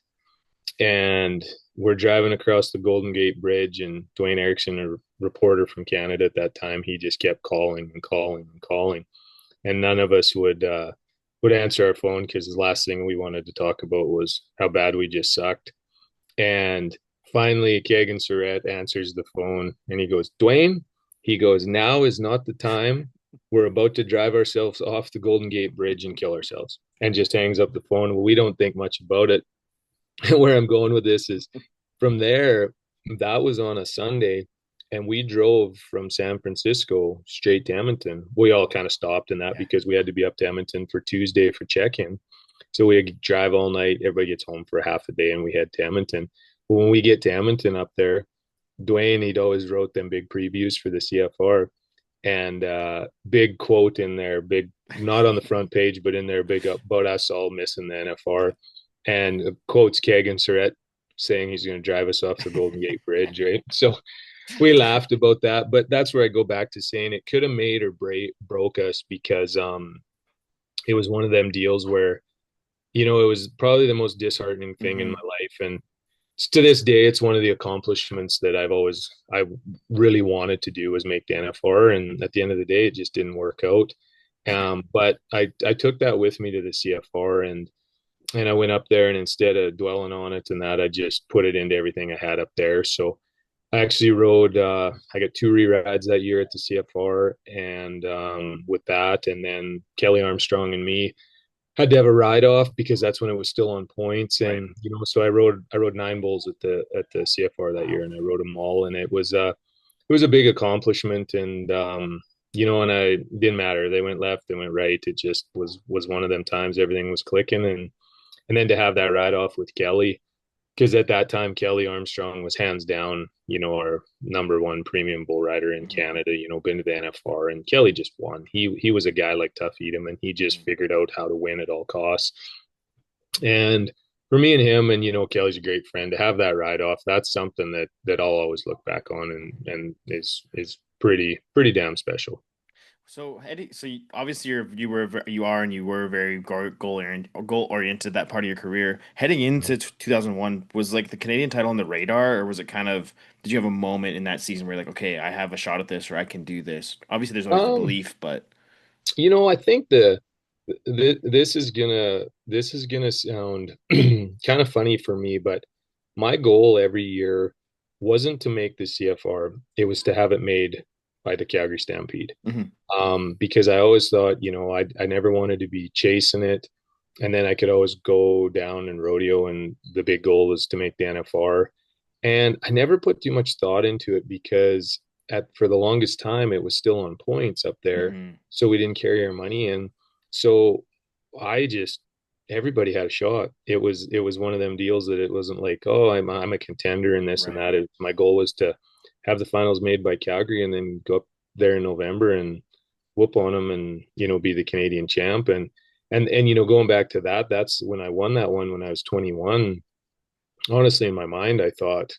And we're driving across the Golden Gate Bridge, and Dwayne Erickson, a reporter from Canada at that time, he just kept calling and calling and calling, and none of us would answer our phone because the last thing we wanted to talk about was how bad we just sucked. And finally, Kagan Surratt answers the phone, and he goes, "Dwayne," he goes, "now is not the time. We're about to drive ourselves off the Golden Gate Bridge and kill ourselves," and just hangs up the phone. Well, we don't think much about it. Where I'm going with this is from there, that was on a Sunday. and we drove from San Francisco straight to Edmonton. We all kind of stopped in that Yeah. because we had to be up to Edmonton for Tuesday for check-in. So we had to drive all night. Everybody gets home for half a day, and we head to Edmonton. But when we get to Edmonton up there, Dwayne, he'd always wrote them big previews for the CFR, and big quote in there, big not on the front page, but in there, big up about us all missing the NFR, and quotes Keg and Surratt saying he's going to drive us off the Golden Gate Bridge, right? So we laughed about that, but that's where I go back to saying it could have made or broke us because it was one of them deals where it was probably the most disheartening thing in Hmm. my life, and to this day, it's one of the accomplishments that I really wanted to do was make the NFR, and at the end of the day, it just didn't work out. But I took that with me to the CFR, and I went up there, and instead of dwelling on it and that, I just put it into everything I had up there. So I actually rode. I got 2 re-rides that year at the CFR, and with that, and then Kelly Armstrong and me had to have a ride off because that's when it was still on points. Right. And so I rode 9 bulls at the CFR that year, Wow. and I rode them all, and it was a big accomplishment. And and I didn't matter. They went left, they went right. It just was one of them times everything was clicking, and then to have that ride off with Kelly, because at that time Kelly Armstrong was hands down, our number one premium bull rider in Hmm. Canada. Been to the NFR, and Kelly just won. He was a guy like Tough Edom, and he just figured out how to win at all costs. And for me and him, and Kelly's a great friend. To have that ride off, that's something that I'll always look back on, and is pretty damn special. So Eddie, obviously you are and you were very goal oriented that part of your career. Heading into 2001, was like the Canadian title on the radar, or was it kind of did you have a moment in that season where you're like, okay, I have a shot at this, or I can do this? Obviously, there's always the Um, belief, but I think this is gonna sound kind of funny for me, but my goal every year wasn't to make the CFR; it was to have it made by the Calgary Stampede. Mhm. Because I always thought, I never wanted to be chasing it, and then I could always go down and rodeo, and the big goal was to make the NFR. And I never put too much thought into it because for the longest time it was still on points up there, Mhm. so we didn't carry our money in. So I just everybody had a shot. It was one of them deals that it wasn't like, oh, I'm a contender in this and Right. that. My goal was to have the finals made by Calgary and then go up there in November and whoop on them and be the Canadian champ. And going back to that, that's when I won that one when I was 21. Honestly, in my mind, I thought,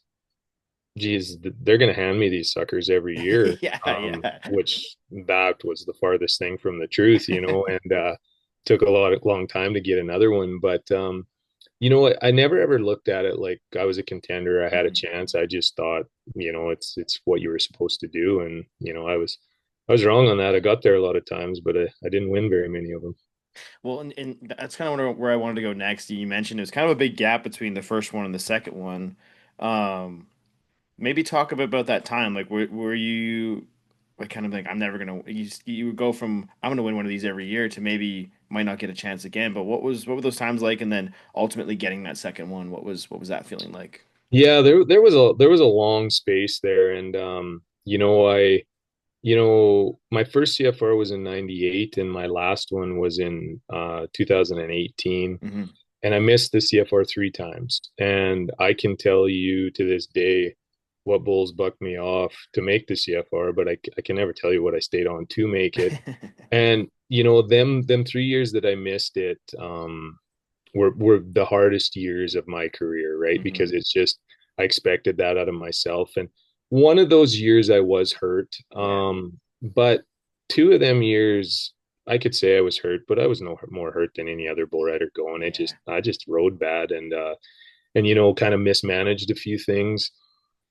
geez, they're going to hand me these suckers every year. Yeah, yeah. Which that was the farthest thing from the truth, and took a long time to get another one. But I never ever looked at it like I was a contender. I had a Mhm. chance. I just thought, it's what you were supposed to do, and I was wrong on that. I got there a lot of times, but I didn't win very many of them. Well, and that's kind of where I wanted to go next. You mentioned it was kind of a big gap between the first one and the second one. Um, Maybe talk a bit about that time. Like, were you like kind of like I'm never gonna you would go from I'm gonna win one of these every year to maybe might not get a chance again. But what were those times like? And then ultimately getting that second one, what was that feeling like? Yeah, there was a long space there, and my first CFR was in '98, and my last one was in 2018. Hmm. And I missed the CFR 3 times. And I can tell you to this day what bulls bucked me off to make the CFR, but I can never tell you what I stayed on to make it. And them 3 years that I missed it were the hardest years of my career, right? Hmm. Because it's just I expected that out of myself. And one of those years I was hurt, Yeah, but 2 of them years I could say I was hurt, but I was no more hurt than any other bull rider going. yeah. I just rode bad and kind of mismanaged a few things.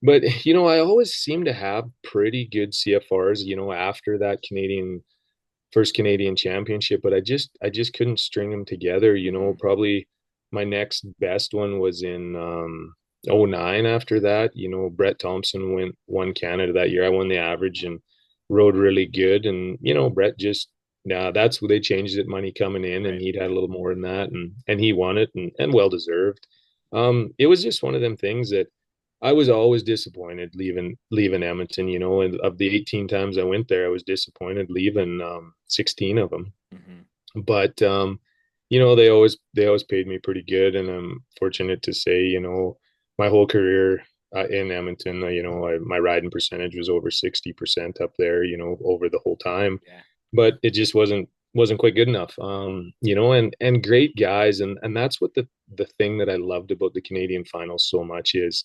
But I always seem to have pretty good CFRs, after that first Canadian championship, but I just couldn't string them together. Hmm. Probably my next best one was in '09. After that, Brett Thompson won Canada that year. I won the average and rode really good. And Brett just that's what they changed it, money coming in, and Right. he'd had Yeah. a little more than that, and he won it, and well deserved. It was just one of them things that I was always disappointed leaving Edmonton, you know, and of the 18 times I went there, I was disappointed leaving 16 of them. Hmm. But you know, they always paid me pretty good, and I'm fortunate to say, you know, my whole career in Edmonton, you know, my riding percentage was over 60% up there, you know, over the whole time. Yeah. But it just wasn't quite good enough. You know, and great guys, and that's what the thing that I loved about the Canadian finals so much is,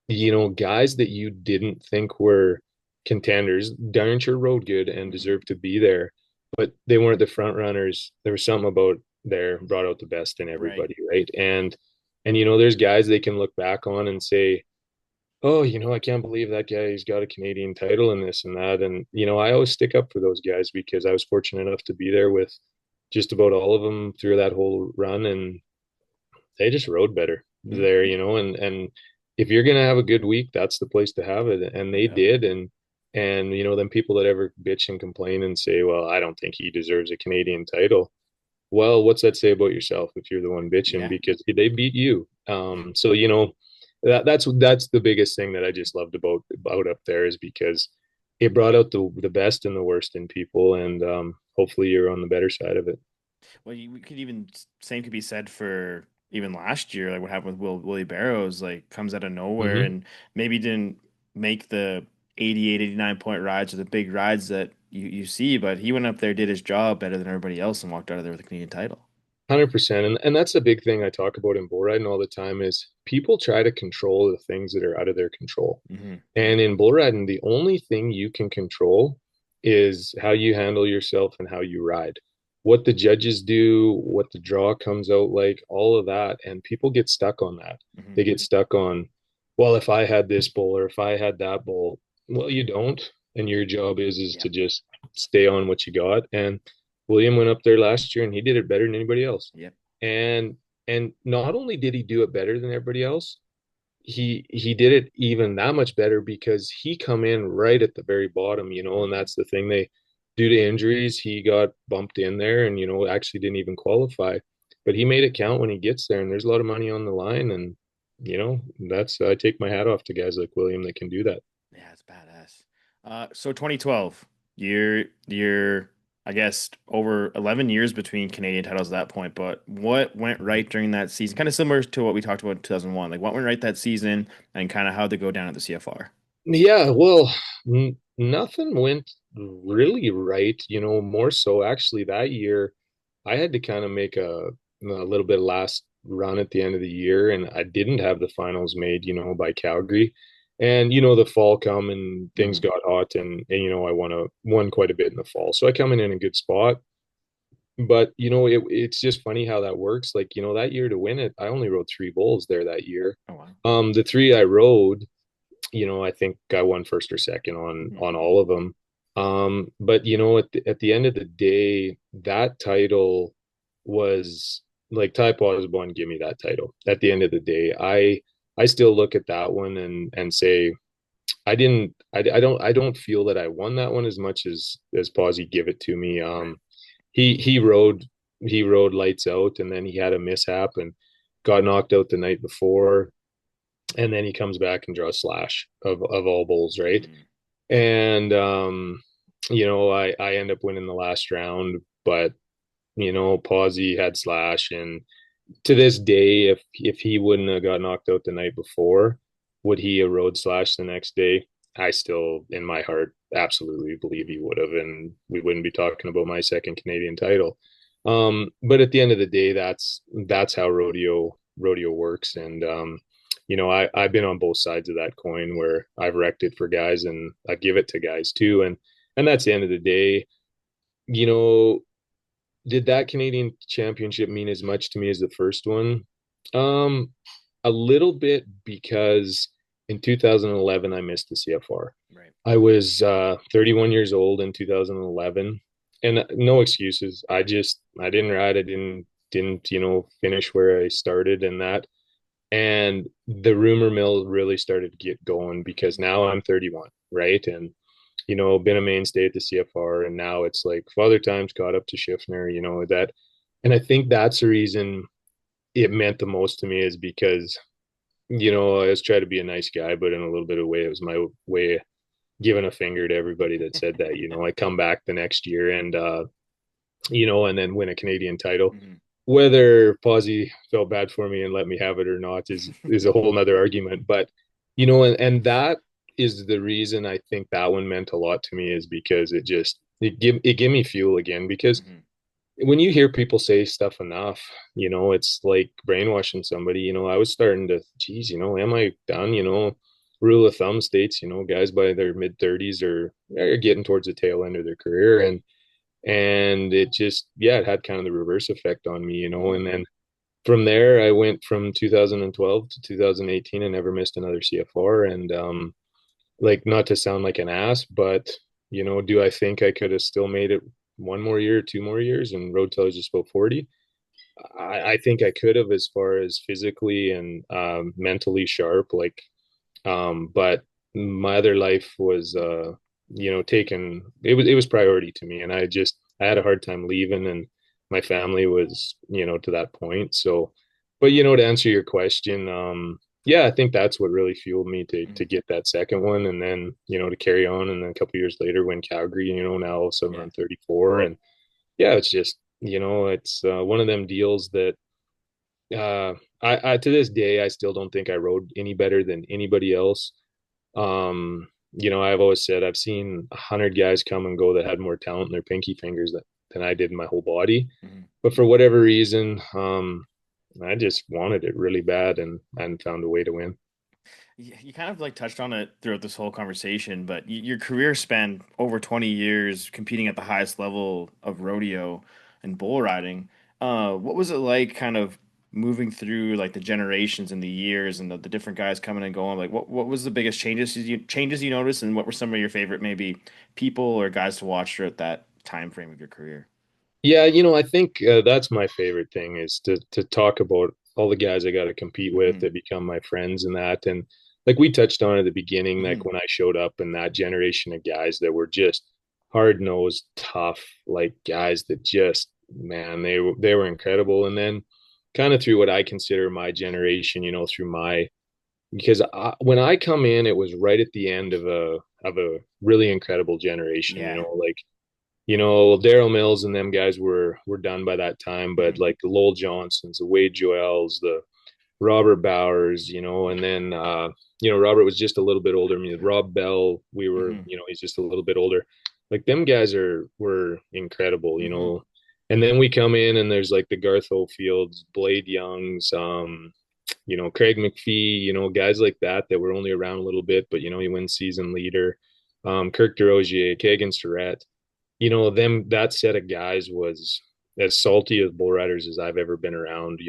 you know, guys that you didn't think were contenders, darn sure rode good and Hmm. deserved to be there, but they weren't the front runners. There was something about there brought out the best in Right. everybody, right? And you know, there's guys they can look back on and say, "Oh, you know, I can't believe that guy. He's got a Canadian title and this and that." And you know, I always stick up for those guys because I was fortunate enough to be there with just about all of them through that whole run, and they just rode better Hmm. there, you know, and if you're gonna have a good week, that's the place to have it. And they Yep. did. And you know, then people that ever bitch and complain and say, well, I don't think he deserves a Canadian title. Well, what's that say about yourself if you're the one bitching Yeah. because they beat you? So you know, that's the biggest thing that I just loved about up there is because it brought out the best and the worst in people, and hopefully you're on the better side of it. Well, we could even same could be said for even last year, like what happened with Willie Barrows, like comes out of nowhere Mm-hmm. and maybe didn't make the 88, 89 point rides or the big rides that you see, but he went up there, did his job better than everybody else and walked out of there with a Canadian title. 100%. And that's a big thing I talk about in bull riding all the time is people try to control the things that are out of their control. Hmm. And in bull riding, the only thing you can control is how you handle yourself and how you ride. What the judges do, what the draw comes out like, all of that. And people get stuck on that. Hmm. They get stuck on, well, if I had this bull or if I had that bull, well, you don't. And your job is Yep. to just stay on what you got. And William went up there last year and he did it better than anybody else. Yep. And not only did he do it better than everybody else, he did it even that much better because he come in right at the very bottom, you know, and Hmm. that's the thing. They due to injuries, he got bumped in there and you know actually didn't even qualify. But he made it count when he gets there, and there's a lot of money on the line, and you know, that's I take my hat off to guys like William that can do that. Yeah, it's badass. So 2012, you're I guess over 11 years between Canadian titles at that point, but what went right during that season? Kind of similar to what we talked about in 2001. Like what went right that season and kind of how'd they go down at the CFR? Yeah, well, nothing went really right, you know, more so actually that year I had to kind of make a little bit of last run at the end of the year and I didn't have the finals made, you know, by Calgary. And you know, the fall come and things Hmm. got hot and you know, I won quite a bit in the fall. So I come in a good spot. But you know, it's just funny how that works. Like, you know, that year to win it, I only rode three bulls there that year. Oh wow. The three I rode, you know, I think I won first or second Hmm. on all of them. But you know, at the end of the day, that title was like Ty one, give me that title. At the end of the day, I still look at that one and say I don't feel that I won that one as much as Posey give it to me. Right. He rode lights out and then he had a mishap and got knocked out the night before and then he comes back and draws slash of all bulls, right? Hmm. And you know, I end up winning the last round, but you know, Pawsey had slash, and to this day, if he wouldn't have got knocked out the night before, would he have rode slash the next day? I still, in my heart, absolutely believe he would have, and we wouldn't be talking about my second Canadian title. But at the end of the day, that's how rodeo works, and you know, I've been on both sides of that coin where I've wrecked it for guys and I give it to guys too, and that's the end of the day. You know, did that Canadian championship mean as much to me as the first one? Um, a little bit because in 2011 I missed the CFR. Right. I was 31 years old in 2011, and no excuses. I didn't ride. I didn't you know finish where I started and that. And the rumor mill really started to get going because now I'm 31, right? And you know, been a mainstay at the CFR, and now it's like Father Time's caught up to Schiffner, you know, that. And I think that's the reason it meant the most to me is because I was trying to be a nice guy, but in a little bit of a way, it was my way of giving a finger to everybody that said that. I come back the next year and and then win a Canadian title. Mhm. Whether Posey felt bad for me and let me have it or not is a whole nother argument. But and that is the reason I think that one meant a lot to me, is because it gave me fuel again. Because Mhm. when you hear people say stuff enough, it's like brainwashing somebody. I was starting to, geez, am I done? Rule of thumb states, guys by their mid 30s are getting towards the tail end of their career. And it just, yeah, it had kind of the reverse effect on me, Mhm. and then from there I went from 2012 to 2018 and never missed another CFR. And like, not to sound like an ass, but do I think I could have still made it one more year, 2 more years, and road till I was just about 40? I think I could have, as far as physically and mentally sharp, like, but my other life was taken, it was priority to me, and I had a hard time leaving, and my family was, to that point. So, but to answer your question, yeah, I think that's what really fueled me to Mhm. get that second one, and then to carry on, and then a couple years later win Calgary. Now all of a sudden Yeah. I'm 34, and yeah, it's just, it's one of them deals that I to this day I still don't think I rode any better than anybody else. I've always said I've seen 100 guys come and go that had more talent in their pinky fingers than I did in my whole body. Mhm. But for whatever reason, I just wanted it really bad, and found a way to win. You kind of like touched on it throughout this whole conversation, but your career spanned over 20 years competing at the highest level of rodeo and bull riding. What was it like kind of moving through like the generations and the years and the different guys coming and going? Like what was the biggest changes you noticed, and what were some of your favorite maybe people or guys to watch throughout that time frame of your career? Yeah, I think that's my favorite thing, is to talk about all the guys I got to compete with Hmm. that become my friends and that. And like we touched on at the beginning, like Hmm. when I showed up, and that generation of guys that were just hard nosed, tough, like guys that just, man, they were incredible. And then kind of through what I consider my generation, through my, because when I come in, it was right at the end of a really incredible generation. Yeah. Like, Daryl Mills and them guys were done by that time, but Hmm. like the Lowell Johnsons, the Wade Joels, the Robert Bowers, and then Robert was just a little bit older. I mean, Rob Bell, we were, Hmm. he's just a little bit older. Like, them guys were incredible, Hmm. and then we come in, and there's like the Garth Oldfields, Blade Youngs, Craig McPhee, guys like that were only around a little bit, but he wins season leader. Kirk DeRozier, Kagan Surratt, them, that set of guys was as salty as bull riders as I've ever been around,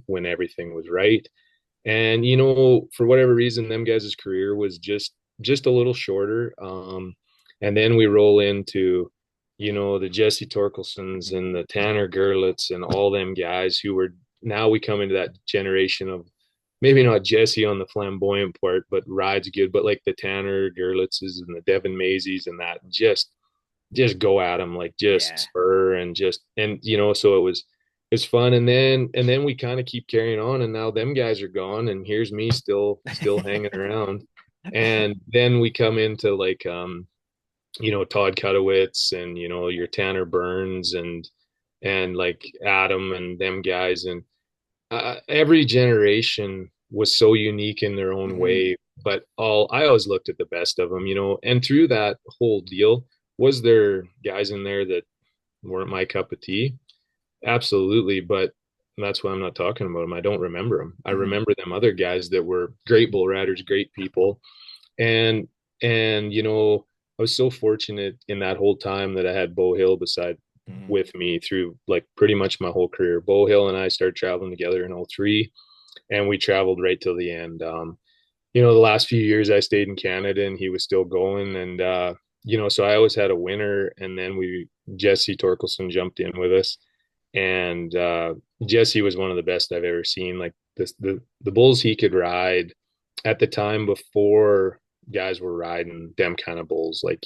when everything was right. And for whatever reason, them guys' career was just a little shorter. And then we roll into, the Jesse Torkelsons Hmm. and the Tanner Gerlitz and all them guys who were, now we come into that generation of, maybe not Jesse on the flamboyant part, but rides good, but like the Tanner Gerlitzes and the Devin Mazeys and that, just go at them, like, just Yeah. spur, and so it's fun. And then we kind of keep carrying on, and now them guys are gone, and here's me still hanging around. And then we come into like Todd Kutowitz, and your Tanner Burns, and like Adam and them guys. And every generation was so unique in their own Hmm. way, but all I always looked at the best of them, and through that whole deal, was there guys in there that weren't my cup of tea? Absolutely, but that's why I'm not talking about them. I don't remember them. I Hmm. remember them other guys that were great bull riders, great people. And I was so fortunate in that whole time that I had Bo Hill beside Hmm. with me through like pretty much my whole career. Bo Hill and I started traveling together in '03, and we traveled right till the end. The last few years I stayed in Canada, and he was still going. And so I always had a winner. And then Jesse Torkelson jumped in with us, and Jesse was one of the best I've ever seen. Like, the bulls he could ride at the time, before guys were riding them kind of bulls, like,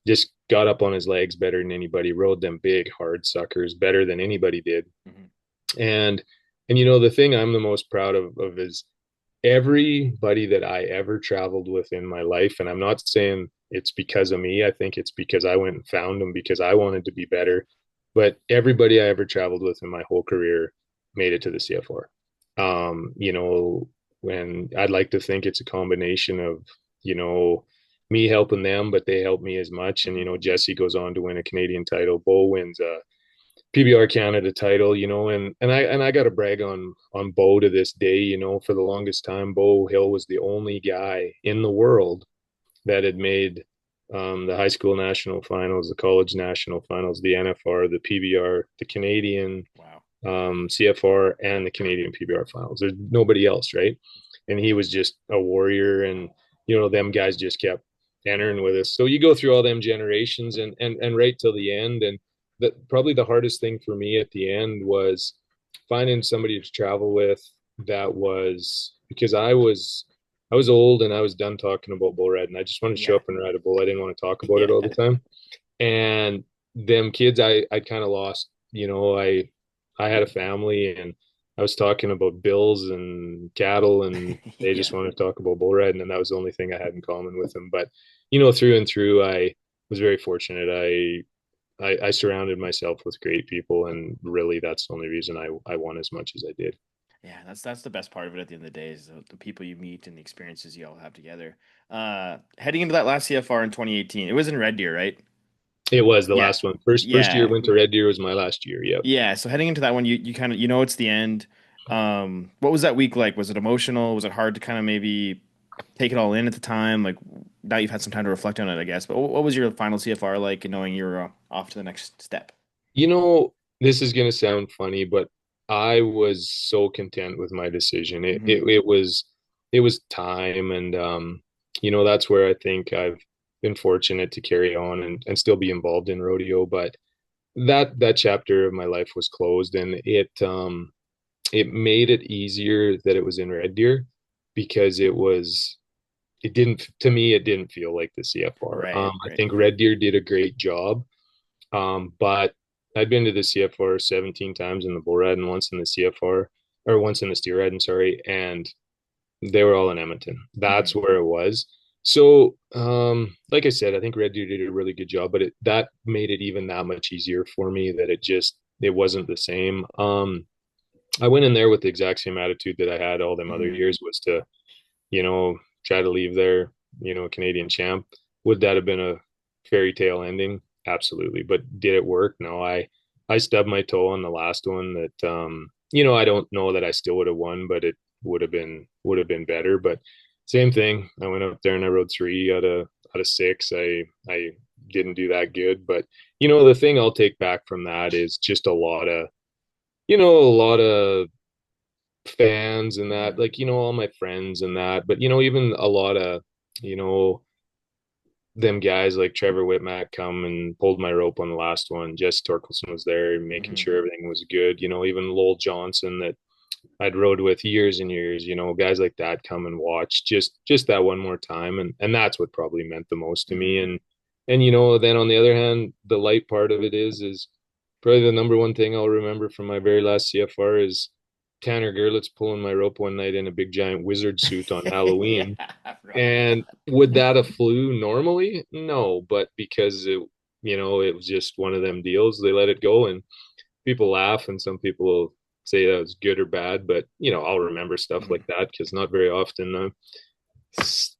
just got up on his legs better than anybody, rode them big hard suckers better than anybody did. Hmm. And the thing I'm the most proud of is everybody that I ever traveled with in my life, and I'm not saying it's because of me. I think it's because I went and found them because I wanted to be better. But everybody I ever traveled with in my whole career made it to the CFR. You know, when I'd like to think it's a combination of, you know, me helping them, but they help me as much. And, you know, Jesse goes on to win a Canadian title. Bo wins a PBR Canada title, you know, and I got to brag on Bo to this day. You know, for the longest time, Bo Hill was the only guy in the world that had made the high school national finals, the college national finals, the NFR, the PBR, the Canadian Wow. CFR, and the Canadian PBR finals. There's nobody else, right? And he was just a warrior, and you know, them guys just kept entering with us. So you go through all them generations, and right till the end. And probably the hardest thing for me at the end was finding somebody to travel with that was because I was old and I was done talking about bull riding. I just wanted to show Yeah. up and ride a bull. I didn't want to talk about it Yeah. all the time. And them kids, I kind of lost. You know, I had a family and I was talking about bills and cattle, and they Yeah. just wanted to talk about bull riding, and that was the only thing I had in common with them. But you know, through and through, I was very fortunate. I surrounded myself with great people, and really, that's the only reason I won as much as I did. Yeah, that's the best part of it at the end of the day is the people you meet and the experiences you all have together. Heading into that last CFR in 2018, it was in Red Deer, right? It was the Yeah. last one. First year Yeah. went to Red Deer was my last year. Yep. Yeah. So heading into that one, you kind of it's the end. What was that week like? Was it emotional? Was it hard to kind of maybe take it all in at the time? Like now you've had some time to reflect on it, I guess. But what was your final CFR like, and knowing you're off to the next step? You know, this is going to sound funny, but I was so content with my decision. Hmm. It was time, and you know, that's where I think I've been fortunate to carry on and still be involved in rodeo. But that chapter of my life was closed, and it made it easier that it was in Red Deer because it didn't to me it didn't feel like the CFR. Right. I Right. think Red Deer did a great job, but I'd been to the CFR 17 times in the bull ride and once in the CFR or once in the steer riding, sorry, and they were all in Edmonton. That's Hmm. where it was. So, like I said, I think Red Deer did a really good job, but that made it even that much easier for me that it wasn't the same. I went in there with the exact same attitude that I had all them other Hmm. years was to, you know, try to leave there, you know, a Canadian champ. Would that have been a fairy tale ending? Absolutely. But did it work? No, I stubbed my toe on the last one that you know, I don't know that I still would have won, but it would have been better. But same thing. I went up there and I rode three out of six. I didn't do that good. But you know, the thing I'll take back from that is just a lot of fans and that, Hmm. like, you know, all my friends and that, but you know, even a lot of, you know, them guys like Trevor Whitmack come and pulled my rope on the last one. Jess Torkelson was there making Hmm. sure everything was good. You know, even Lowell Johnson that I'd rode with years and years, you know, guys like that come and watch just that one more time. And that's what probably meant the most to me. Hmm. And you know, then on the other hand, the light part of it is probably the number one thing I'll remember from my very last CFR is Tanner Gerlitz pulling my rope one night in a big giant wizard suit on Yeah, Halloween. I forgot about And that. would that have flew normally? No, but because it was just one of them deals, they let it go, and people laugh, and some people say that was good or bad, but you know, I'll remember stuff Hmm. like that because not very often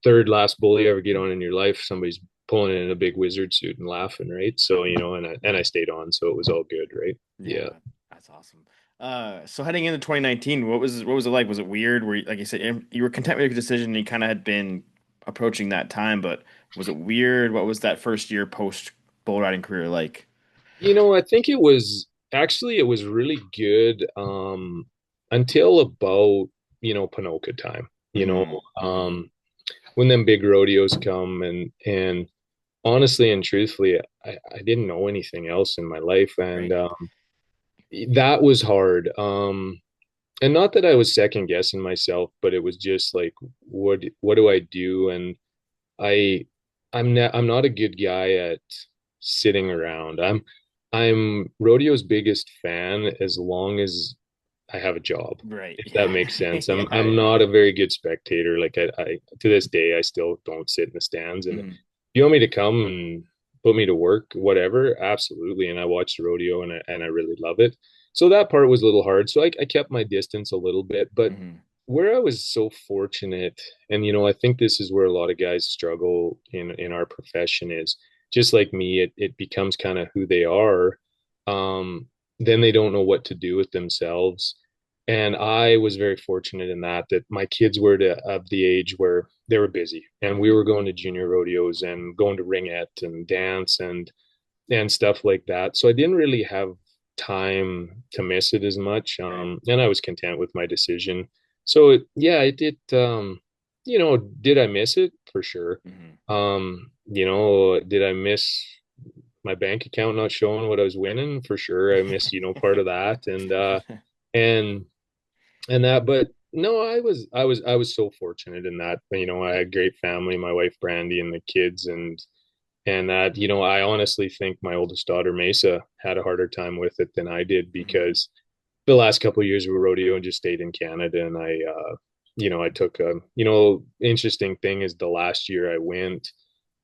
third last bull you ever get on in your life, somebody's pulling in a big wizard suit and laughing, right? So, you know, and I stayed on, so it was all good, right? Yeah, Yeah. that's awesome. So heading into 2019, what was it like? Was it weird? Where like you said, you were content with your decision, and you kind of had been approaching that time, but was it weird? What was that first year post bull riding career like? You know, I think it was really good until about, you know, Panoka time, you know, Hmm. um when them big rodeos come and honestly and truthfully, I didn't know anything else in my life, and Right. that was hard. And not that I was second guessing myself, but it was just like, what do I do? And I I'm not a good guy at sitting around. I'm rodeo's biggest fan as long as I have a job, Right. if that makes sense. I'm Yeah, I'm yeah. not a very good spectator. Like I to this day I still don't sit in the stands. And if Mhm. you want me to come and put me to work, whatever, absolutely. And I watch the rodeo and I really love it. So that part was a little hard. So I kept my distance a little bit, but Mhm. where I was so fortunate, and I think this is where a lot of guys struggle in our profession is just like me, it becomes kind of who they are. Um, then they don't know what to do with themselves. And I was very fortunate in that my kids were of the age where they were busy, and we Mhm. were going to junior rodeos and going to ringette and dance and stuff like that. So I didn't really have time to miss it as much. Right. And I was content with my decision. So yeah, it did. Did I miss it? For sure. Mhm. Did I miss my bank account not showing what I was winning? For sure. I missed, part of that. And and that, but no, I was so fortunate in that, I had a great family, my wife Brandy and the kids, and that, I honestly think my oldest daughter Mesa had a harder time with it than I did, Mhm. because the last couple of years we rodeo and just stayed in Canada. And I took a, interesting thing is the last year I went,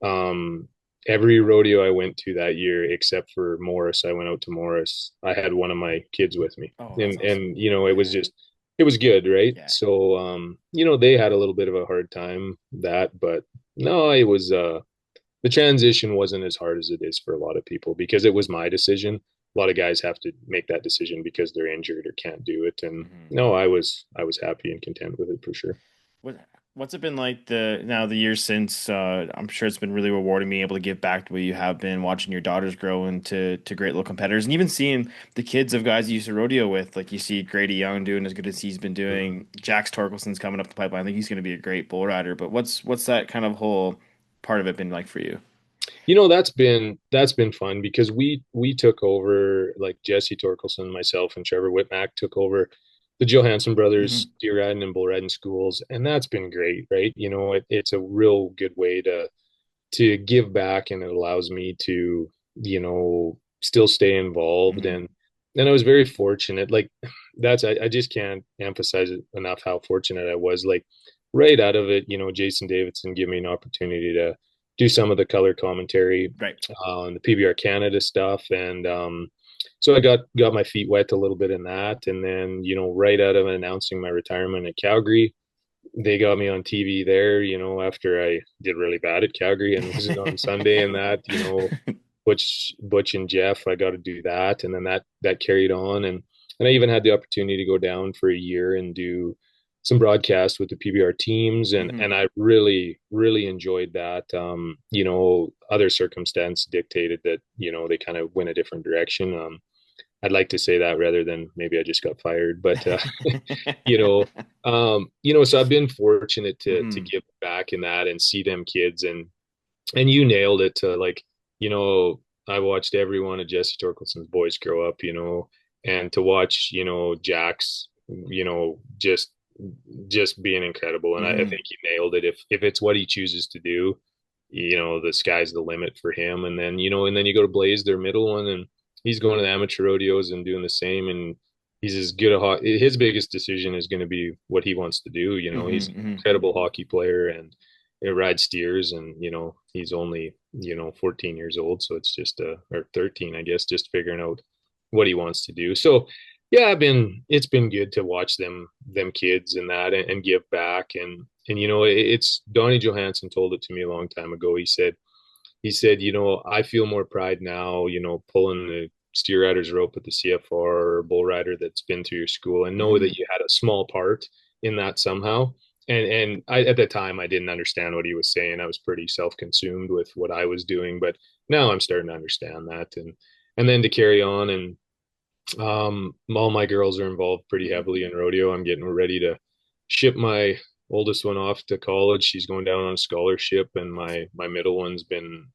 um, every rodeo I went to that year, except for Morris, I went out to Morris. I had one of my kids with me, Oh, that's awesome. and it was Yeah. just, it was good, right? Yeah. So, they had a little bit of a hard time that, but no, it was, the transition wasn't as hard as it is for a lot of people because it was my decision. A lot of guys have to make that decision because they're injured or can't do it. And Mhm. no, I was happy and content with it for sure. What what's it been like the years since I'm sure it's been really rewarding being able to give back to what you have been watching your daughters grow into great little competitors and even seeing the kids of guys you used to rodeo with, like you see Grady Young doing as good as he's been Mhm. doing. Jax Torkelson's coming up the pipeline. I think he's going to be a great bull rider, but what's that kind of whole part of it been like for you? That's been fun because we took over, like Jesse Torkelson, myself, and Trevor Whitmack took over the Johansson brothers Hmm. deer riding and bull riding schools, and that's been great, right? It's a real good way to give back, and it allows me to still stay involved. Hmm. And I was very fortunate, like I just can't emphasize it enough how fortunate I was, like right out of it. Jason Davidson gave me an opportunity to do some of the color commentary Right. on the PBR Canada stuff. And so I got my feet wet a little bit in that. And then right out of announcing my retirement at Calgary, they got me on TV there, after I did really bad at Calgary and was on Sunday, and that, Butch and Jeff, I got to do that. And then that carried on. And I even had the opportunity to go down for a year and do some broadcasts with the PBR teams. And Hmm. I really, really enjoyed that. Other circumstance dictated that, they kind of went a different direction. I'd like to say that rather than maybe I just got fired, but you know, so I've been fortunate to Hmm. give back in that and see them kids, and you nailed it. To like, I watched every one of Jesse Torkelson's boys grow up, and to watch, Jax, just being incredible. And I Hmm. think he nailed it. If it's what he chooses to do, the sky's the limit for him. And then you go to Blaze, their middle one, and he's going to the amateur rodeos and doing the same. And he's as good his biggest decision is going to be what he wants to do. He's an Hmm. incredible hockey player, and he rides steers, and he's only 14 years old, so it's just or 13, I guess, just figuring out what he wants to do. So yeah, it's been good to watch them kids and that, and give back. And it's Donnie Johansson told it to me a long time ago. He said, I feel more pride now, pulling the steer rider's rope at the CFR or bull rider that's been through your school, and know Hmm. that you had a small part in that somehow. And I, at the time, I didn't understand what he was saying. I was pretty self-consumed with what I was doing, but now I'm starting to understand that. And then to carry on, and all my girls are involved pretty Hmm. heavily in rodeo. I'm getting ready to ship my oldest one off to college. She's going down on a scholarship, and Awesome. my middle one's been,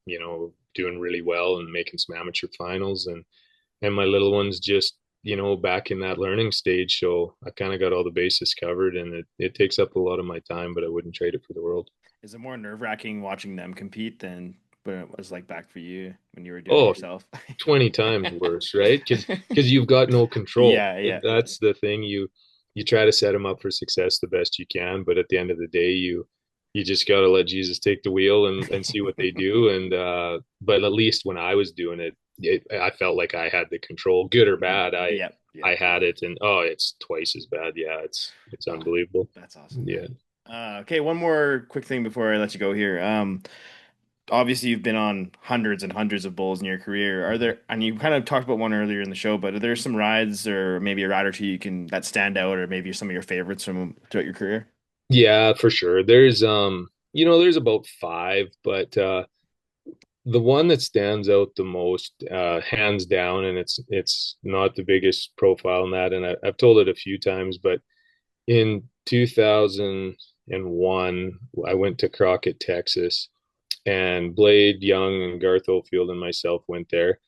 doing really well and making some amateur finals. And my little one's just, back in that learning stage. So I kind of got all the bases covered, and it takes up a lot of my time, but I wouldn't trade it for the world. Is it more nerve-wracking watching them compete than what it was like back for you when you were doing it Oh, yourself. 20 times worse, right? Because you've got no control. Yeah, yeah. That's the thing. You try to set them up for success the best you can, but at the end of the day, you just got to let Jesus take the wheel and see what they do. And but at least when I was doing it, I felt like I had the control, good or Mhm. bad. I Yep, yep. I had it, and oh, it's twice as bad. Yeah, it's Oh, unbelievable. that's awesome, Yeah. man. Okay, one more quick thing before I let you go here. Obviously you've been on hundreds and hundreds of bulls in your career. Are there, and you kind of talked about one earlier in the show, but are there some rides or maybe a ride or two you can that stand out, or maybe some of your favorites from throughout your career? Yeah, for sure. There's about five, but the one that stands out the most, hands down, and it's not the biggest profile in that, and I've told it a few times, but in 2001, I went to Crockett, Texas, and Blade Young and Garth Oldfield and myself went there.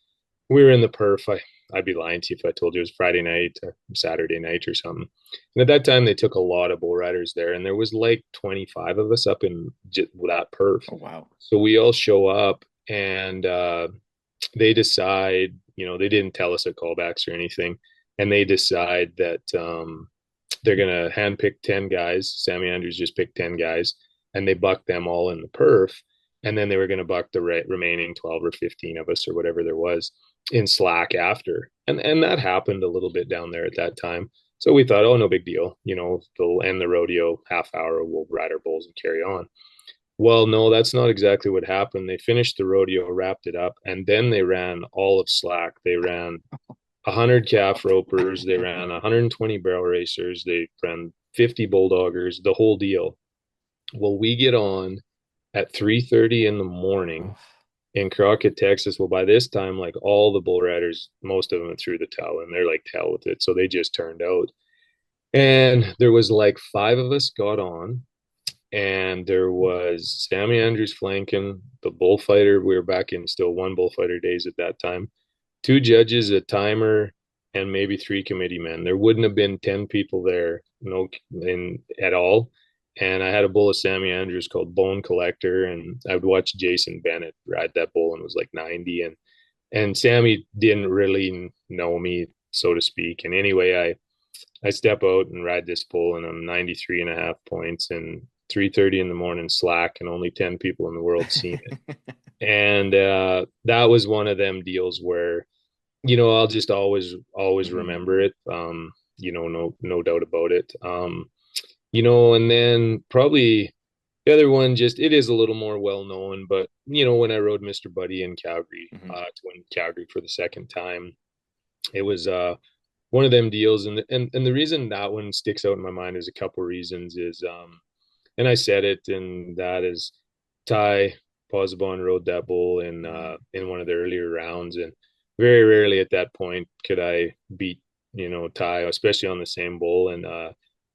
We were in the perf. I'd be lying to you if I told you it was Friday night or Saturday night or something. And at that time, they took a lot of bull riders there, and there was like 25 of us up in that perf. Oh wow. So we all show up, and they decide, they didn't tell us at callbacks or anything, and they decide that they're gonna handpick 10 guys. Sammy Andrews just picked 10 guys, and they bucked them all in the perf, and then they were gonna buck the remaining 12 or 15 of us or whatever there was in slack after, and that happened a little bit down there at that time. So we thought, oh, no big deal, they'll end the rodeo half hour, we'll ride our bulls and carry on. Well, no, that's not exactly what happened. They finished the rodeo, wrapped it up, and then they ran all of slack. They ran 100 calf ropers, they ran 120 barrel racers, they ran 50 bulldoggers, the whole deal. Well, we get on at 3:30 in the morning Oh, in Crockett, Texas. Well, by this time, like all the bull riders, most of them threw the towel and they're like, hell with it. So they just turned out. And there was like five of us got on, and there was Sammy Andrews flanking the bullfighter. We were back in still one bullfighter days at that time. Two judges, a timer, and maybe three committee men. There wouldn't have been 10 people there, no, at all. And I had a bull of Sammy Andrews called Bone Collector, and I would watch Jason Bennett ride that bull and was like 90. And Sammy didn't really know me, so to speak. And anyway, I step out and ride this bull, and I'm 93 and a half points and 3:30 in the morning slack, and only 10 people in the world seen it. And that was one of them deals where, I'll just always mhm. remember it. No doubt about it. And then probably the other one, just it is a little more well known, but when I rode Mr. Buddy in Calgary, Mhm. to win Calgary for the second time, it was one of them deals, and the reason that one sticks out in my mind is a couple reasons. Is and I said it, and that is Ty Posabon rode that bull Mhm. in one of the earlier rounds, and very rarely at that point could I beat Ty, especially on the same bull, and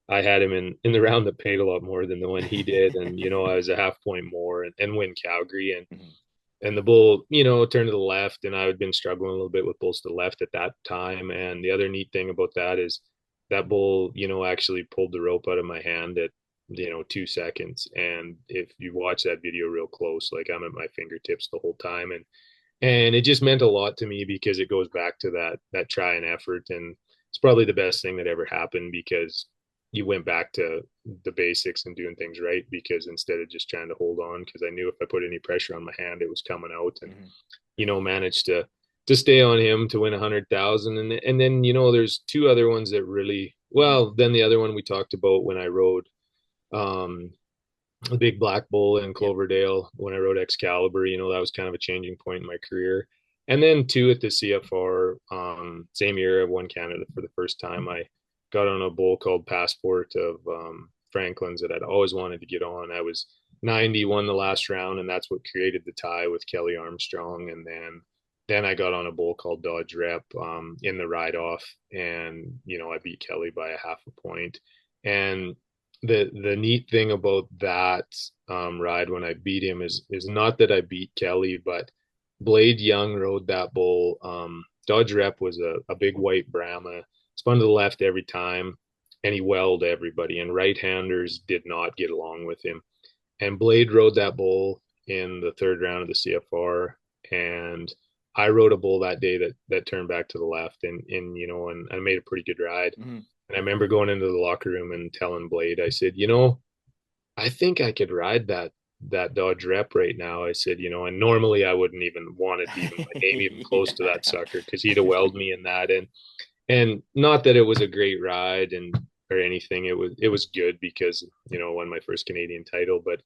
I had him in the round that paid a lot more than the one he did, and I was a half point more and win Calgary, Mhm. and the bull, turned to the left, and I had been struggling a little bit with bulls to the left at that time. And the other neat thing about that is that bull, actually pulled the rope out of my hand at 2 seconds. And if you watch that video real close, like I'm at my fingertips the whole time, and it just meant a lot to me because it goes back to that try and effort, and it's probably the best thing that ever happened because you went back to the basics and doing things right, because instead of just trying to hold on, because I knew if I put any pressure on my hand it was coming out, and Mhm. managed to stay on him to win 100,000. And then there's two other ones that really Mhm. well. Then the other one we talked about when I rode um the big black bull in Yep. Cloverdale, when I rode Excalibur, that was kind of a changing point in my career. And then two at the CFR, same year I won Canada for the first time. I got on a bull called Passport of Franklin's that I'd always wanted to get on. I was 90, won the last round, and that's what created the tie with Kelly Armstrong. And then I got on a bull called Dodge Rep in the ride off, and I beat Kelly by a half a point. And the neat thing about that ride when I beat him is not that I beat Kelly, but Blade Young rode that bull. Dodge Rep was a big white Brahma, spun to the left every time, and he welled everybody. And right-handers did not get along with him. And Blade rode that bull in the third round of the CFR, and I rode a bull that day that turned back to the left, and and I made a pretty good ride. Hmm. And I remember going into the locker room and telling Blade, I said, I think I could ride that Dodge Rep right now. I said, and normally I wouldn't even want it even my name even close to that Yeah. sucker because he'd have welled me in that. And not that it was a great ride and or anything. It was good because won my first Canadian title, but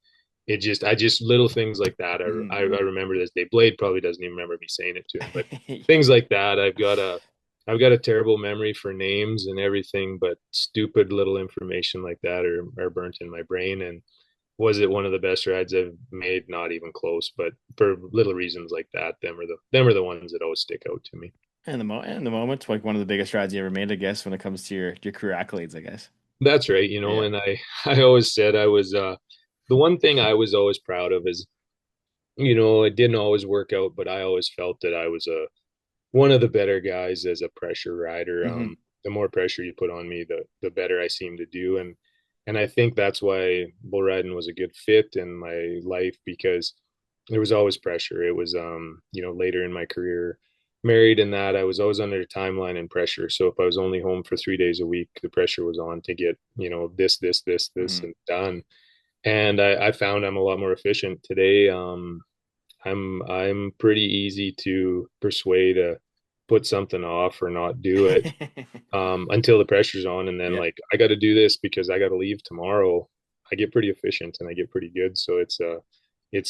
I just little things like that. Mhm. I remember this day. Blade probably doesn't even remember me saying it to him, but things like that. I've got a terrible memory for names and everything, but stupid little information like that are burnt in my brain. And was it one of the best rides I've made? Not even close. But for little reasons like that, them are the ones that always stick out to me. And the moment, like one of the biggest strides you ever made, I guess, when it comes to your career accolades, I guess. That's right, Yeah. and I always said I was the one thing I was always proud of is, it didn't always work out, but I always felt that I was a one of the better guys as a pressure rider. Hmm. The more pressure you put on me, the better I seem to do, and I think that's why bull riding was a good fit in my life because there was always pressure. It was later in my career, married and that I was always under timeline and pressure. So if I was only home for 3 days a week, the pressure was on to get this Hmm. and done. And I found I'm a lot more efficient today. I'm pretty easy to persuade to put something off or not do it until the pressure's on, and then Yeah. like I got to do this because I got to leave tomorrow. I get pretty efficient and I get pretty good, so it's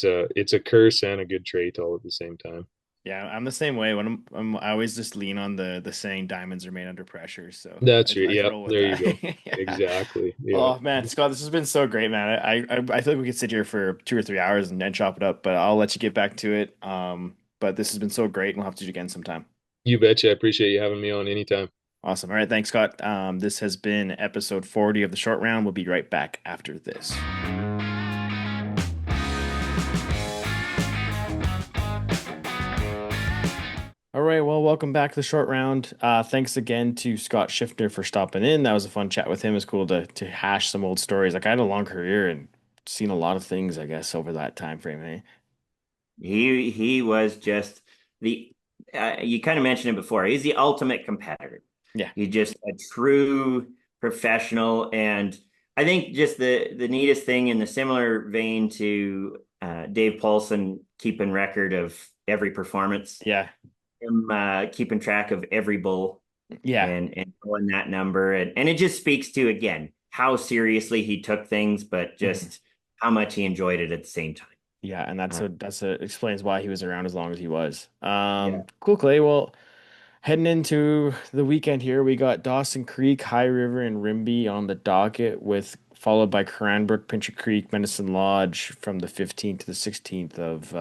a curse and a good trait all at the same time. Yeah, I'm the same way. When I always just lean on the saying diamonds are made under pressure. So That's it. I Yep, roll with there you that. go. Yeah. Exactly. Yep. Oh man, Scott, this has been so great, man. I feel like we could sit here for 2 or 3 hours and chop it up, but I'll let you get back to it. But this has been so great, and we'll have to do it again sometime. You betcha. I appreciate you having me on anytime. Awesome. All right, thanks, Scott. This has been episode 40 of the short round. We'll be right back after this. All right, well, welcome back to the short round. Thanks again to Scott Schiffner for stopping in. That was a fun chat with him. It's cool to hash some old stories. Like I had a long career and seen a lot of things, I guess, over that time frame, eh? He was just the you kind of mentioned it before. He's the ultimate competitor. Yeah. He's just a true professional, and I think just the neatest thing in the similar vein to Dave Paulson keeping record of every performance, Yeah. him keeping track of every bull Yeah. and knowing that number, and it just speaks to again how seriously he took things, but Mhm. just how much he enjoyed it at the same time. Yeah, and that's Uh, a explains why he was around as long as he was. yeah. Cool, Clay. Well, heading into the weekend here, we got Dawson Creek, High River, and Rimby on the docket, with followed by Cranbrook, Pincher Creek, Medicine Lodge from the 15th to the 16th of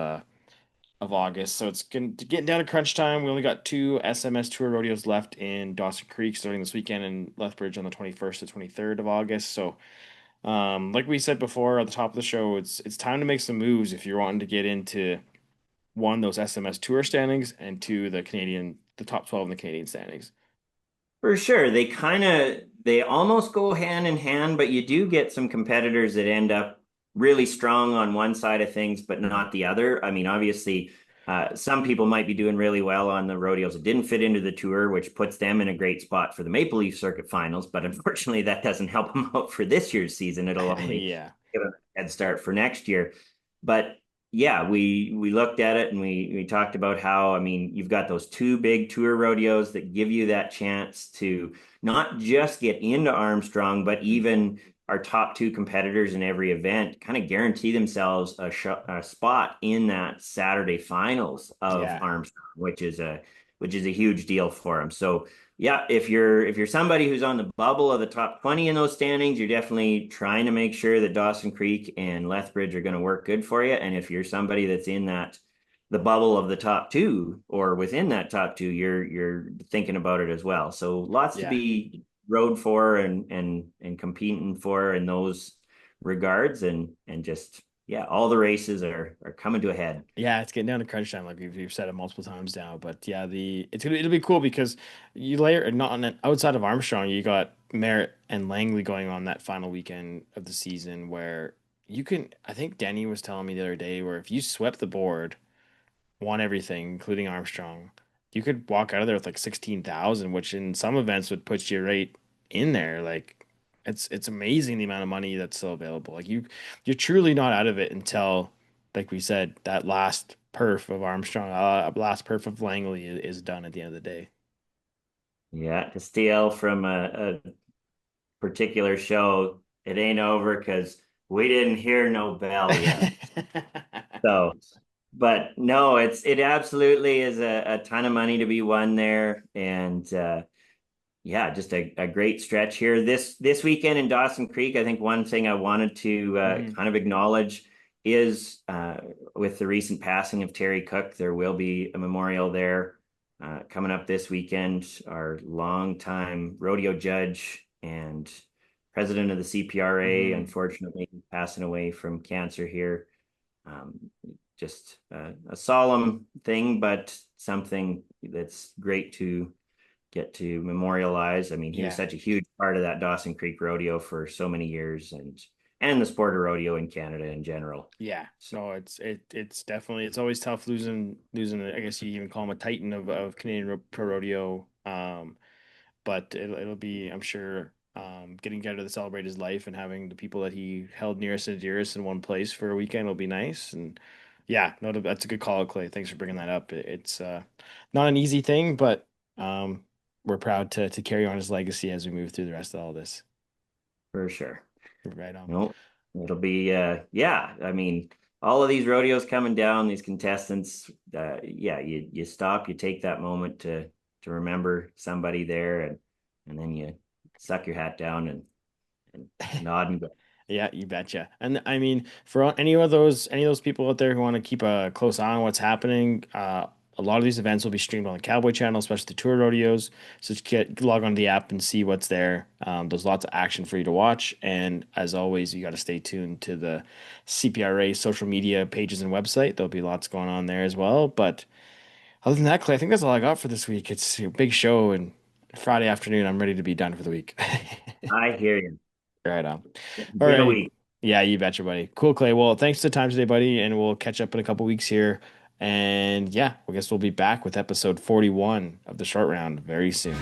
August. So it's getting down to crunch time. We only got two SMS Tour rodeos left in Dawson Creek starting this weekend and Lethbridge on the 21st to 23rd of August. So like we said before at the top of the show, it's time to make some moves if you're wanting to get into one, those SMS Tour standings, and two, the top 12 in the Canadian standings. For sure. They almost go hand in hand, but you do get some competitors that end up really strong on one side of things, but Mhm. not the other. I mean, obviously, some people might be doing really well on the rodeos that didn't fit into the tour, which puts them in a great spot for the Maple Leaf Circuit finals. But unfortunately, that doesn't help them out for this year's season. It'll only Yeah. give them a head start for next year. But yeah, we looked at it and we talked about how, I mean, you've got those two big tour rodeos that give you that chance to not just get into Armstrong, but Mhm. even our top two competitors in every event kind of guarantee themselves a spot in that Saturday finals of Yeah. Armstrong, which is a huge deal for them. So yeah, if you're somebody who's on the bubble of the top 20 in those standings, you're definitely trying to make sure that Dawson Creek and Lethbridge are going to work good for you. And if you're somebody that's in that the bubble of the top two or within that top two, you're thinking about it as well. So lots to Yeah. be rode for and competing for in those regards, and just yeah, all the races are coming to a head. Yeah, it's getting down to crunch time, like we've said it multiple times now. But yeah, it'll be cool because you layer not on it outside of Armstrong, you got Merritt and Langley going on that final weekend of the season where you can, I think Denny was telling me the other day where if you swept the board, won everything, including Armstrong, you could walk out of there with like 16,000, which in some events would put you right in there. Like it's amazing the amount of money that's still available. Like you're truly not out of it until, like we said, that last perf of Armstrong, last perf of Langley is done at the end of the day. Yeah, to steal from a particular show, it ain't over because we didn't hear no bell yet. So, but no, it absolutely is a ton of money to be won there, and yeah, just a great stretch here this weekend in Dawson Creek. I think one thing I wanted to hmm kind of acknowledge is with the recent passing of Terry Cook, there will be a memorial there coming up this weekend. Our longtime rodeo judge and president of the CPRA, hmm unfortunately passing away from cancer here. Um, just a solemn thing, but something that's great to get to memorialize. I mean, he was Yeah. such a huge part of that Dawson Creek rodeo for so many years, and the sport of rodeo in Canada in general. Yeah, So no, it's definitely it's always tough losing. I guess you even call him a titan of Canadian pro rodeo. But it'll be, I'm sure, getting together to celebrate his life and having the people that he held nearest and dearest in one place for a weekend will be nice. And yeah, no, that's a good call, Clay. Thanks for bringing that up. It's not an easy thing, but um, we're proud to carry on his legacy as we move through the rest of all this. for sure. Right on. No, it'll be yeah. I mean, all of these rodeos coming down, these contestants, yeah, you stop, you take that moment to remember somebody there, and then you suck your hat down and nod and go. Yeah, you betcha. And I mean, for any of those people out there who want to keep a close eye on what's happening, a lot of these events will be streamed on the Cowboy Channel, especially the tour rodeos. So just log on to the app and see what's there. There's lots of action for you to watch, and as always, you got to stay tuned to the CPRA social media pages and website. There'll be lots going on there as well. But other than that, Clay, I think that's all I got for this week. It's a big show, and Friday afternoon, I'm ready to be done for the week. I hear you. Right on. It's All been a right. week. Yeah, you betcha, buddy. Cool, Clay. Well, thanks for the time today, buddy, and we'll catch up in a couple weeks here. And yeah, I guess we'll be back with episode 41 of the short round very soon.